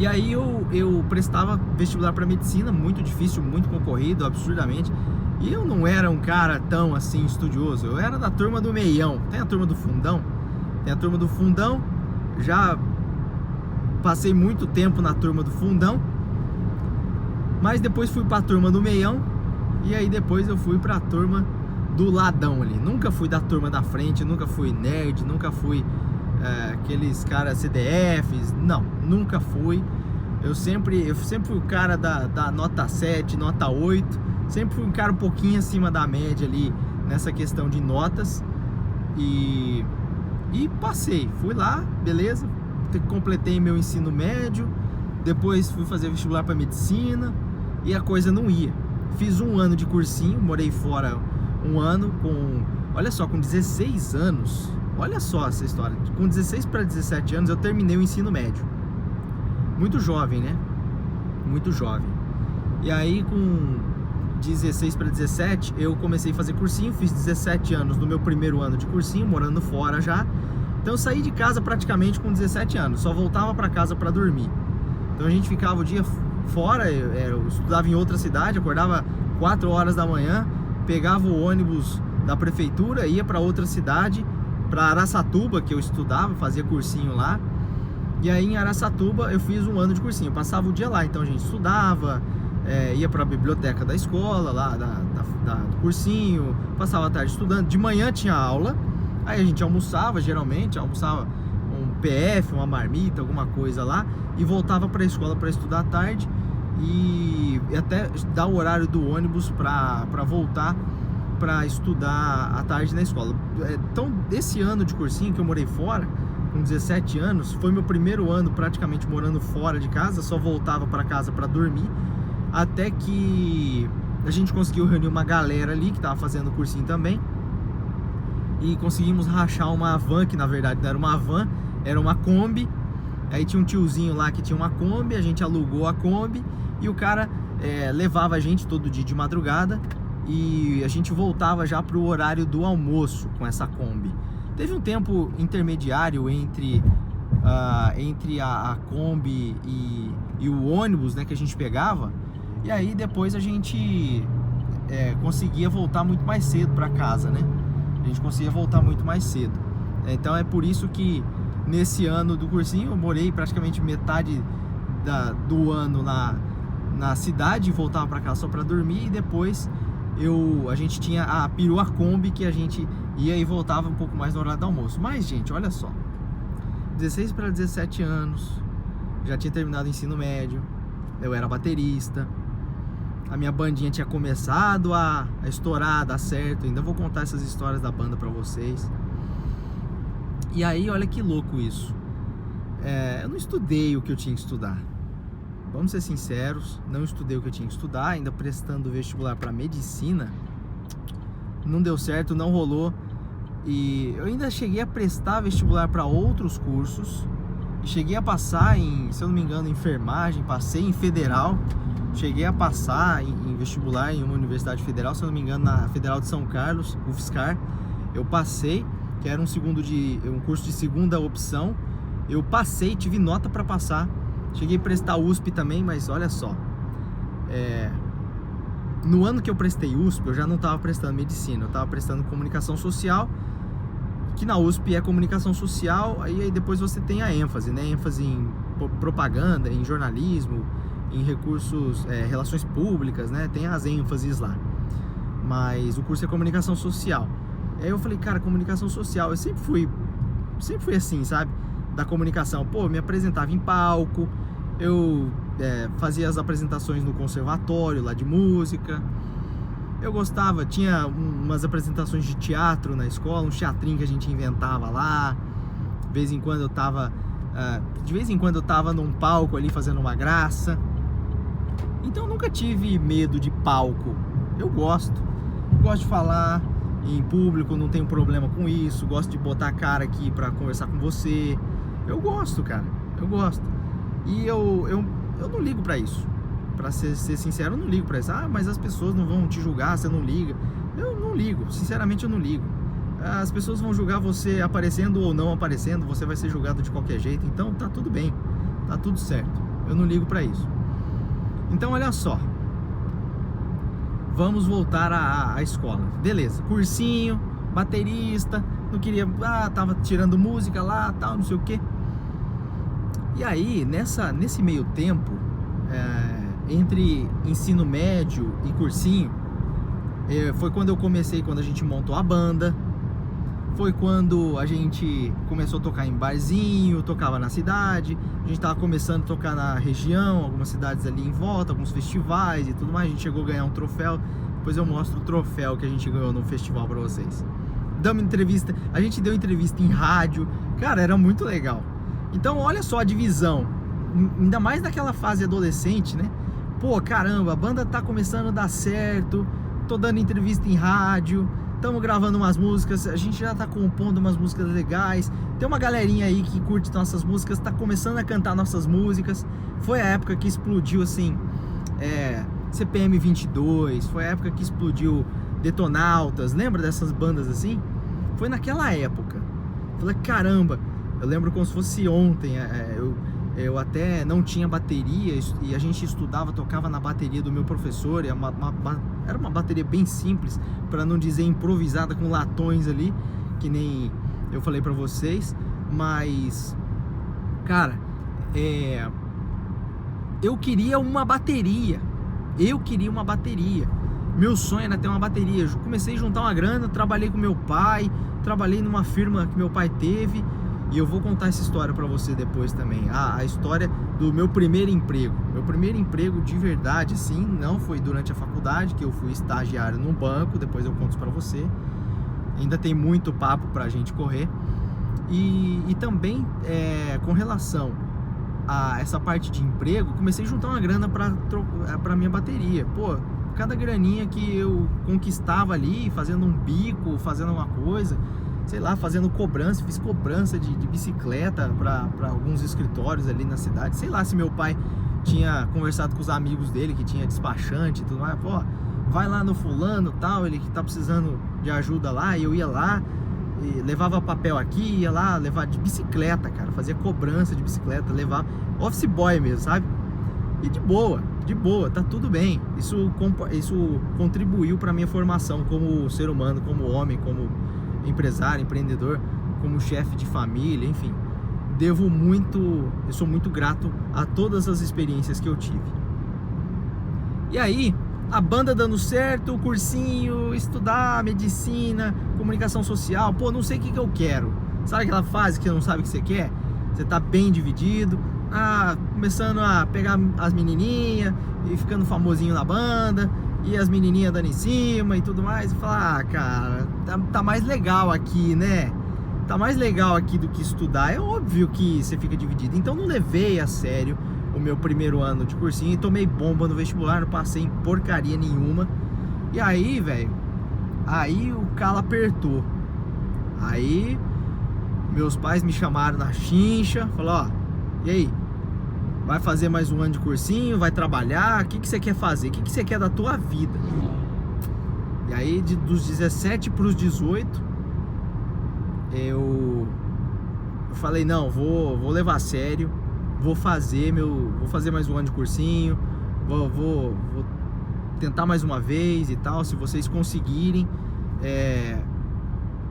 aí eu prestava vestibular para medicina, muito difícil, muito concorrido, absurdamente. E eu não era um cara tão assim estudioso, eu era da turma do meião. Tem a turma do fundão? Tem a turma do fundão. Já passei muito tempo na turma do fundão, mas depois fui para a turma do meião, e aí depois eu fui para a turma do ladão ali. Nunca fui da turma da frente, nunca fui nerd, nunca fui aqueles caras CDFs, não, nunca fui. Eu sempre fui o cara da nota 7, nota 8, sempre fui um cara um pouquinho acima da média ali nessa questão de notas, e passei, fui lá, beleza, completei meu ensino médio, depois fui fazer vestibular para medicina, e a coisa não ia. Fiz 1 ano de cursinho, morei fora 1 ano, olha só, com 16 anos, olha só essa história, com 16 para 17 anos eu terminei o ensino médio. Muito jovem, né? Muito jovem. E aí com 16 para 17 eu comecei a fazer cursinho, fiz 17 anos no meu primeiro ano de cursinho, morando fora já. Então eu saí de casa praticamente com 17 anos, só voltava para casa para dormir. Então a gente ficava o dia fora, eu estudava em outra cidade, acordava 4 horas da manhã, pegava o ônibus da prefeitura, ia para outra cidade, para Araçatuba, que eu estudava, fazia cursinho lá. E aí em Araçatuba eu fiz 1 ano de cursinho, eu passava o dia lá. Então a gente estudava, ia para a biblioteca da escola, lá do cursinho, passava a tarde estudando. De manhã tinha aula, aí a gente almoçava, geralmente almoçava um PF, uma marmita, alguma coisa lá, e voltava para a escola para estudar à tarde, e até dar o horário do ônibus para voltar para estudar à tarde na escola. Então esse ano de cursinho que eu morei fora, com 17 anos, foi meu primeiro ano praticamente morando fora de casa, só voltava para casa para dormir, até que a gente conseguiu reunir uma galera ali que tava fazendo o cursinho também. E conseguimos rachar uma van, que na verdade não era uma van, era uma Kombi. Aí tinha um tiozinho lá que tinha uma Kombi, a gente alugou a Kombi e o cara levava a gente todo dia de madrugada e a gente voltava já pro horário do almoço com essa Kombi. Teve um tempo intermediário entre a Kombi e o ônibus, né, que a gente pegava, e aí depois a gente conseguia voltar muito mais cedo para casa, né? A gente conseguia voltar muito mais cedo. Então é por isso que nesse ano do cursinho eu morei praticamente metade do ano na cidade e voltava para casa só para dormir, e depois a gente tinha a perua Kombi que a gente ia e voltava um pouco mais no horário do almoço. Mas, gente, olha só, 16 para 17 anos, já tinha terminado o ensino médio, eu era baterista, a minha bandinha tinha começado a estourar, a dar certo. Ainda vou contar essas histórias da banda pra vocês. E aí, olha que louco isso. Eu não estudei o que eu tinha que estudar. Vamos ser sinceros, não estudei o que eu tinha que estudar. Ainda prestando vestibular pra medicina, não deu certo, não rolou. E eu ainda cheguei a prestar vestibular para outros cursos. Cheguei a passar se eu não me engano, em enfermagem, passei em federal. Cheguei a passar em vestibular em uma universidade federal, se eu não me engano, na Federal de São Carlos, UFSCar. Eu passei, que era um curso de segunda opção. Eu passei, tive nota para passar. Cheguei a prestar USP também, mas olha só. No ano que eu prestei USP, eu já não estava prestando medicina, eu estava prestando comunicação social, que na USP é comunicação social, aí depois você tem a ênfase, né? ênfase em propaganda, em jornalismo, em recursos, relações públicas, né? Tem as ênfases lá. Mas o curso é comunicação social. Aí eu falei, cara, comunicação social, eu sempre fui assim, sabe? Da comunicação, pô, me apresentava em palco, eu fazia as apresentações no conservatório lá de música. Eu gostava, tinha umas apresentações de teatro na escola, um teatrinho que a gente inventava lá. De vez em quando eu tava num palco ali fazendo uma graça. Então eu nunca tive medo de palco. Eu gosto de falar em público, não tenho problema com isso. Gosto de botar a cara aqui pra conversar com você. Eu gosto, cara, eu gosto. E eu não ligo pra isso. Pra ser sincero, eu não ligo pra isso. Ah, mas as pessoas não vão te julgar, você não liga. Eu não ligo, sinceramente eu não ligo. As pessoas vão julgar você aparecendo ou não aparecendo, você vai ser julgado de qualquer jeito. Então tá tudo bem, tá tudo certo. Eu não ligo pra isso. Então olha só, vamos voltar à escola. Beleza, cursinho, baterista, não queria, tava tirando música lá, tal, não sei o que. E aí, nesse meio tempo, entre ensino médio e cursinho, foi quando eu comecei, quando a gente montou a banda. Foi quando a gente começou a tocar em barzinho, tocava na cidade. A gente tava começando a tocar na região, algumas cidades ali em volta, alguns festivais e tudo mais. A gente chegou a ganhar um troféu. Depois eu mostro o troféu que a gente ganhou no festival pra vocês. Damos entrevista, a gente deu entrevista em rádio. Cara, era muito legal. Então olha só a divisão, ainda mais naquela fase adolescente, né? Pô, caramba, a banda tá começando a dar certo, tô dando entrevista em rádio, estamos gravando umas músicas, a gente já tá compondo umas músicas legais, tem uma galerinha aí que curte nossas músicas, tá começando a cantar nossas músicas. Foi a época que explodiu, assim, CPM 22, foi a época que explodiu Detonautas, lembra dessas bandas assim? Foi naquela época. Falei, caramba, eu lembro como se fosse ontem. Eu até não tinha bateria e a gente estudava, tocava na bateria do meu professor. Era uma bateria bem simples, para não dizer improvisada, com latões ali, que nem eu falei pra vocês. Mas, cara, eu queria uma bateria. Meu sonho era ter uma bateria. Eu comecei a juntar uma grana, trabalhei com meu pai, trabalhei numa firma que meu pai teve. E eu vou contar essa história pra você depois também. A história do meu primeiro emprego. Meu primeiro emprego de verdade, assim, não foi durante a faculdade, que eu fui estagiário num banco. Depois eu conto isso pra você. Ainda tem muito papo pra gente correr. E também, com relação a essa parte de emprego, comecei a juntar uma grana pra minha bateria. Pô, cada graninha que eu conquistava ali, fazendo um bico, fazendo uma coisa, sei lá, fazendo cobrança. Fiz cobrança de bicicleta para alguns escritórios ali na cidade. Sei lá se meu pai tinha conversado com os amigos dele, que tinha despachante e tudo mais. Pô, vai lá no fulano tal, ele que tá precisando de ajuda lá. E eu ia lá, e levava papel aqui, ia lá levar de bicicleta, cara. Fazia cobrança de bicicleta, levava office boy mesmo, sabe? E de boa, tá tudo bem. Isso contribuiu para minha formação como ser humano, como homem, como empresário, empreendedor, como chefe de família, enfim. Eu sou muito grato a todas as experiências que eu tive. E aí, a banda dando certo, o cursinho, estudar medicina, comunicação social, pô, não sei o que eu quero. Sabe aquela fase que você não sabe o que você quer? Você tá bem dividido, começando a pegar as menininhas e ficando famosinho na banda, e as menininhas dando em cima e tudo mais, e falar, cara, tá mais legal aqui, né? Tá mais legal aqui do que estudar. É óbvio que você fica dividido. Então não levei a sério o meu primeiro ano de cursinho e tomei bomba no vestibular, não passei em porcaria nenhuma. E aí, velho, aí o calo apertou. Aí meus pais me chamaram na chincha, falaram, ó, e aí? Vai fazer mais um ano de cursinho, vai trabalhar, o que você quer fazer? O que você quer da tua vida? E aí, dos 17 para os 18, eu falei, não, vou levar a sério, vou fazer mais um ano de cursinho, vou tentar mais uma vez e tal. Se vocês conseguirem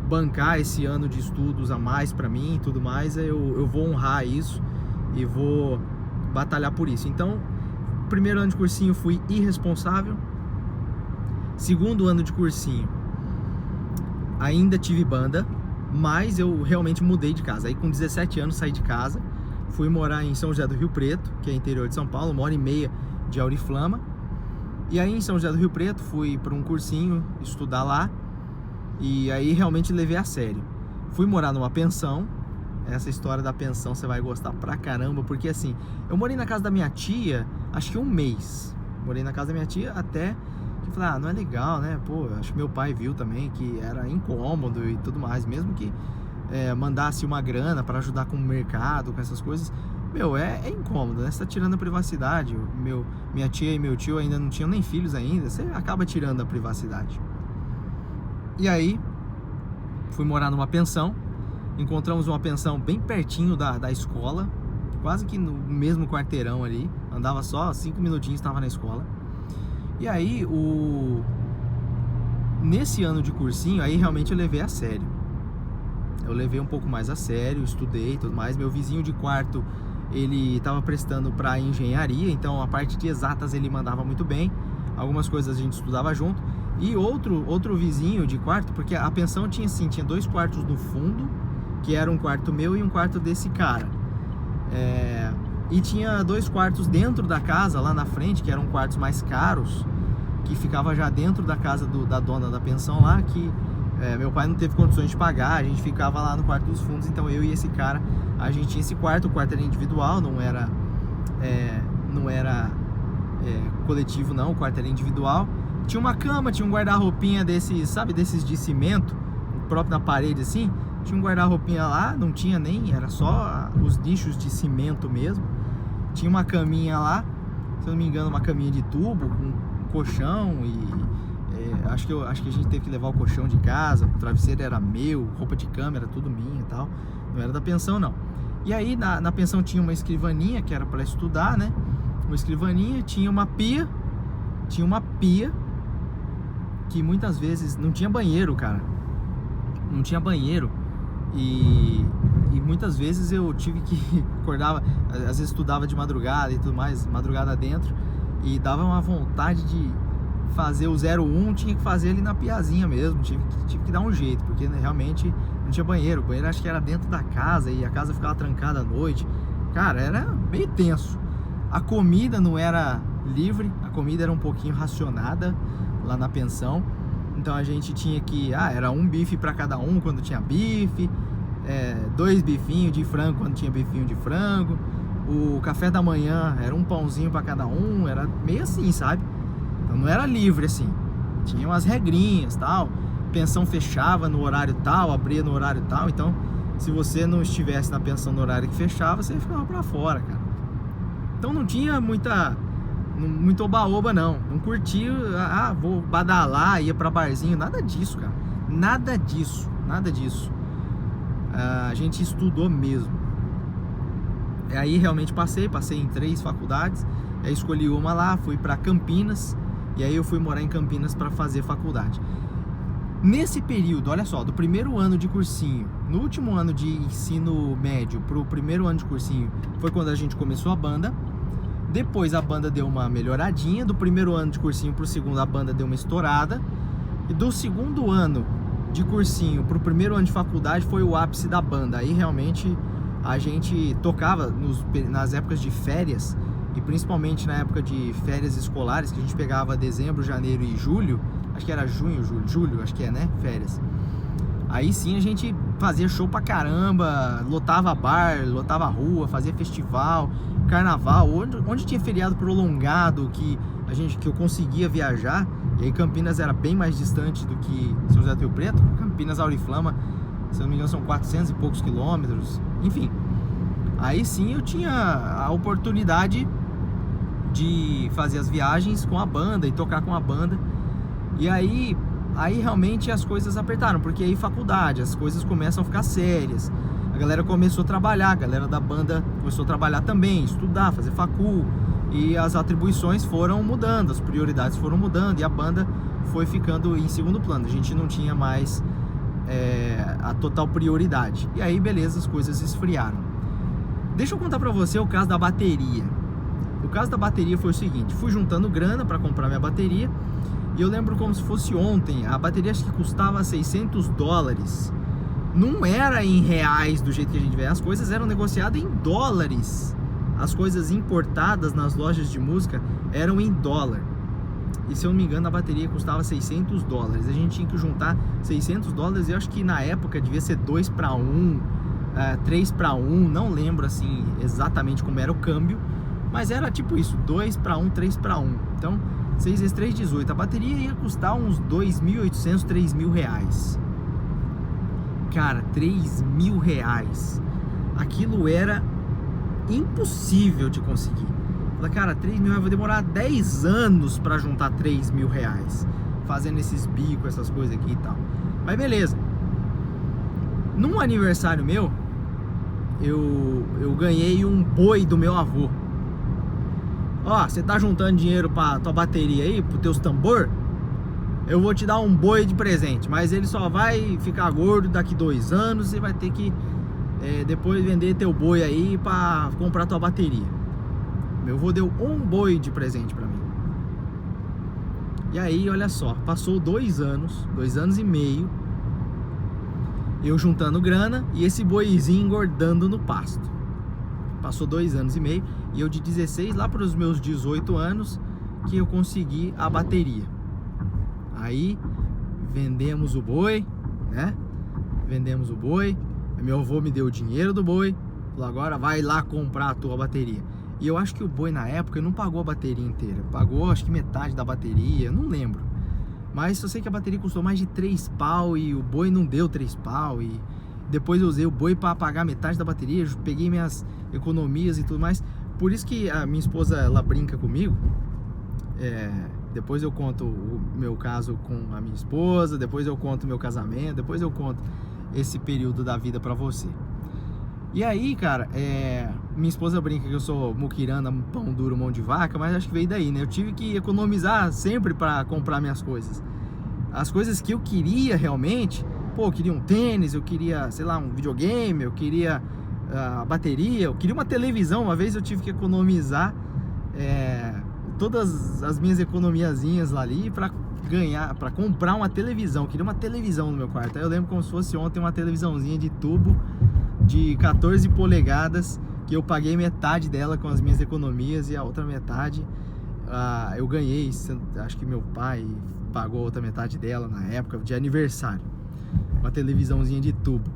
bancar esse ano de estudos a mais pra mim e tudo mais, eu vou honrar isso e vou batalhar por isso. Então, primeiro ano de cursinho fui irresponsável. Segundo ano de cursinho ainda tive banda, mas eu realmente mudei de casa. Aí com 17 anos saí de casa, fui morar em São José do Rio Preto, que é interior de São Paulo, 1h30 de Auriflama. E aí em São José do Rio Preto fui para um cursinho estudar lá, e aí realmente levei a sério. Fui morar numa pensão. Essa história da pensão você vai gostar pra caramba, porque assim, eu morei na casa da minha tia acho que um mês. Morei na casa da minha tia até que falei, não é legal, né? Pô, acho que meu pai viu também que era incômodo e tudo mais, mesmo que mandasse uma grana para ajudar com o mercado, com essas coisas. Meu, é incômodo, né? Você tá tirando a privacidade. Minha tia e meu tio ainda não tinham nem filhos ainda, você acaba tirando a privacidade. E aí, fui morar numa pensão. Encontramos uma pensão bem pertinho da escola, quase que no mesmo quarteirão ali. Andava só 5 minutinhos, estava na escola. E aí, nesse ano de cursinho, aí realmente eu levei a sério. Eu levei um pouco mais a sério, estudei e tudo mais. Meu vizinho de quarto, ele estava prestando para engenharia, então a parte de exatas ele mandava muito bem. Algumas coisas a gente estudava junto. E outro vizinho de quarto, porque a pensão tinha 2 quartos no fundo, que era um quarto meu e um quarto desse cara. E tinha 2 quartos dentro da casa, lá na frente, que eram quartos mais caros, que ficava já dentro da casa da dona da pensão lá, que meu pai não teve condições de pagar, a gente ficava lá no quarto dos fundos. Então eu e esse cara, a gente tinha esse quarto, o quarto era individual, não era coletivo não, o quarto era individual. Tinha uma cama, tinha um guarda-roupinha desses, sabe, desses de cimento, próprio na parede assim. Tinha um guarda-roupinha lá, não tinha nem, era só os nichos de cimento mesmo. Tinha uma caminha lá, se eu não me engano, uma caminha de tubo com colchão e acho que a gente teve que levar o colchão de casa, o travesseiro era meu, roupa de cama era tudo minha e tal, não era da pensão não. E aí na pensão tinha uma escrivaninha que era para estudar, né? Uma escrivaninha, tinha uma pia que muitas vezes não tinha banheiro, cara. Não tinha banheiro. E muitas vezes eu tive que acordava, às vezes estudava de madrugada e tudo mais, madrugada dentro, e dava uma vontade de fazer o 01, tinha que fazer ali na piazinha mesmo, tive que dar um jeito, porque né, realmente não tinha banheiro. O banheiro acho que era dentro da casa e a casa ficava trancada à noite. Cara, era meio tenso. A comida não era livre, a comida era um pouquinho racionada lá na pensão. Então a gente tinha que, era um bife para cada um quando tinha bife, 2 bifinhos de frango quando tinha bifinho de frango. O café da manhã era um pãozinho para cada um, era meio assim, sabe? Então não era livre assim. Tinha umas regrinhas, tal. Pensão fechava no horário tal, abria no horário tal. Então, se você não estivesse na pensão no horário que fechava, você ficava pra fora, cara. Então não tinha muito oba-oba, não. Não curtia, vou badalar, ia pra barzinho. Nada disso, cara. Nada disso. A gente estudou mesmo. E aí realmente passei em 3 faculdades. Aí escolhi uma lá, fui pra Campinas. E aí eu fui morar em Campinas para fazer faculdade. Nesse período, olha só, do primeiro ano de cursinho, no último ano de ensino médio pro primeiro ano de cursinho, foi quando a gente começou a banda. Depois a banda deu uma melhoradinha. Do primeiro ano de cursinho pro segundo, a banda deu uma estourada. E do segundo ano de cursinho pro primeiro ano de faculdade foi o ápice da banda. Aí realmente a gente tocava nas épocas de férias. E principalmente na época de férias escolares, que a gente pegava dezembro, janeiro e julho. Acho que era julho, acho que é, né? Férias. Aí sim a gente fazia show pra caramba, lotava bar, lotava rua, fazia festival, carnaval, onde tinha feriado prolongado que eu conseguia viajar. E aí Campinas era bem mais distante do que São José do Rio Preto. Campinas, Auriflama, se não me engano, são 400 e poucos quilômetros. Enfim, aí sim eu tinha a oportunidade de fazer as viagens com a banda e tocar com a banda. E aí realmente as coisas apertaram, porque aí faculdade, as coisas começam a ficar sérias. A galera começou a trabalhar, a galera da banda começou a trabalhar também, estudar, fazer facul. E as atribuições foram mudando, as prioridades foram mudando e a banda foi ficando em segundo plano. A gente não tinha mais a total prioridade. E aí, beleza, as coisas esfriaram. Deixa eu contar pra você o caso da bateria. O caso da bateria foi o seguinte: fui juntando grana pra comprar minha bateria. E eu lembro como se fosse ontem. A bateria acho que custava $600. Não era em reais do jeito que a gente vê. As coisas eram negociadas em dólares. As coisas importadas nas lojas de música eram em dólar. E se eu não me engano, a bateria custava $600. A gente tinha que juntar $600. E eu acho que na época devia ser 2-1, 3-1. Não lembro assim exatamente como era o câmbio, mas era tipo isso, 2-1, 3-1. Então 6 vezes 3, 18. A bateria ia custar uns R$2.800, R$3.000. Cara, R$3.000. Aquilo era impossível de conseguir. Falei, cara, R$3.000, vou demorar 10 anos pra juntar R$3.000, fazendo esses bicos, essas coisas aqui e tal. Mas beleza. Num aniversário meu, eu ganhei um boi do meu avô. Ó, você tá juntando dinheiro pra tua bateria aí, pro teus tambor? Eu vou te dar um boi de presente, mas ele só vai ficar gordo daqui 2 anos. Você vai ter que depois vender teu boi aí pra comprar tua bateria. Meu avô deu um boi de presente pra mim. E aí, olha só, passou 2 anos, 2 anos e meio, eu juntando grana e esse boizinho engordando no pasto. Passou 2 anos e meio e eu de 16 lá para os meus 18 anos que eu consegui a bateria. Aí vendemos o boi, né? Vendemos o boi. Meu avô me deu o dinheiro do boi. Falou, agora vai lá comprar a tua bateria. E eu acho que o boi na época não pagou a bateria inteira. Pagou acho que metade da bateria, não lembro. Mas eu sei que a bateria custou mais de 3 pau e o boi não deu 3 pau. E depois eu usei o boi para pagar metade da bateria. Peguei minhas economias e tudo mais. Por isso que a minha esposa, ela brinca comigo. Depois eu conto o meu caso com a minha esposa. Depois eu conto o meu casamento. Depois eu conto esse período da vida pra você. E aí, cara, minha esposa brinca que eu sou muquirana, pão duro, mão de vaca. Mas acho que veio daí, né? Eu tive que economizar sempre pra comprar minhas coisas. As coisas que eu queria realmente. Pô, eu queria um tênis, eu queria, sei lá, um videogame, eu queria a bateria, eu queria uma televisão. Uma vez eu tive que economizar todas as minhas economiazinhas lá ali pra comprar uma televisão. Eu queria uma televisão no meu quarto. Aí eu lembro como se fosse ontem uma televisãozinha de tubo de 14 polegadas que eu paguei metade dela com as minhas economias e a outra metade eu ganhei. Acho que meu pai pagou a outra metade dela na época de aniversário. Uma televisãozinha de tubo.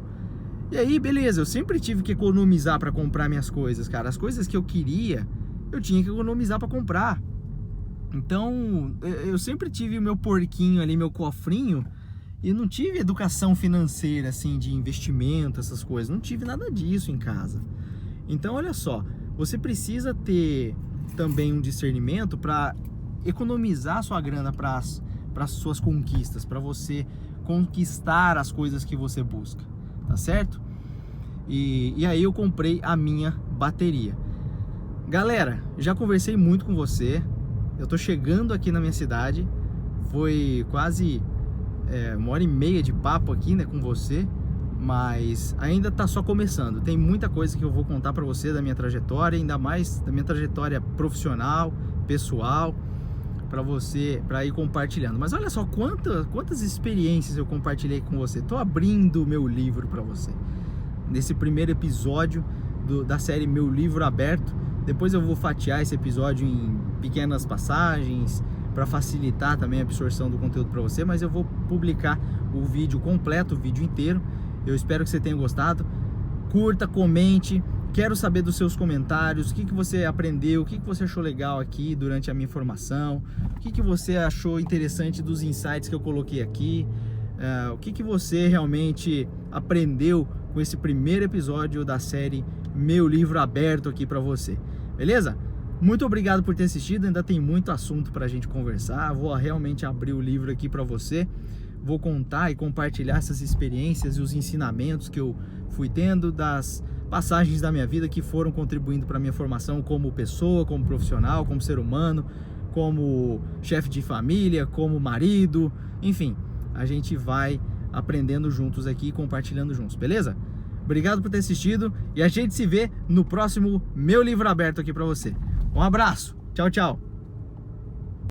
E aí, beleza, eu sempre tive que economizar pra comprar minhas coisas, cara. As coisas que eu queria, eu tinha que economizar pra comprar. Então, eu sempre tive o meu porquinho ali, meu cofrinho, e não tive educação financeira, assim, de investimento, essas coisas. Não tive nada disso em casa. Então, olha só, você precisa ter também um discernimento para economizar sua grana para as suas conquistas, para você conquistar as coisas que você busca, tá certo? E aí eu comprei a minha bateria. Galera, já conversei muito com você. Eu tô chegando aqui na minha cidade. Foi quase 1h30 de papo aqui, né, com você. Mas ainda tá só começando. Tem muita coisa que eu vou contar pra você da minha trajetória, ainda mais da minha trajetória profissional, pessoal, para ir compartilhando. Mas olha só quantas experiências eu compartilhei com você. Tô abrindo o meu livro para você. Nesse primeiro episódio da série Meu Livro Aberto. Depois eu vou fatiar esse episódio em pequenas passagens para facilitar também a absorção do conteúdo para você, mas eu vou publicar o vídeo completo, o vídeo inteiro. Eu espero que você tenha gostado. Curta, comente. Quero saber dos seus comentários, o que você aprendeu, o que você achou legal aqui durante a minha formação, o que você achou interessante dos insights que eu coloquei aqui, o que você realmente aprendeu com esse primeiro episódio da série Meu Livro Aberto aqui para você, beleza? Muito obrigado por ter assistido, ainda tem muito assunto para a gente conversar. Vou realmente abrir o livro aqui para você, vou contar e compartilhar essas experiências e os ensinamentos que eu fui tendo das passagens da minha vida que foram contribuindo para a minha formação como pessoa, como profissional, como ser humano, como chefe de família, como marido, enfim, a gente vai aprendendo juntos aqui e compartilhando juntos, beleza? Obrigado por ter assistido e a gente se vê no próximo Meu Livro Aberto aqui para você. Um abraço, tchau, tchau!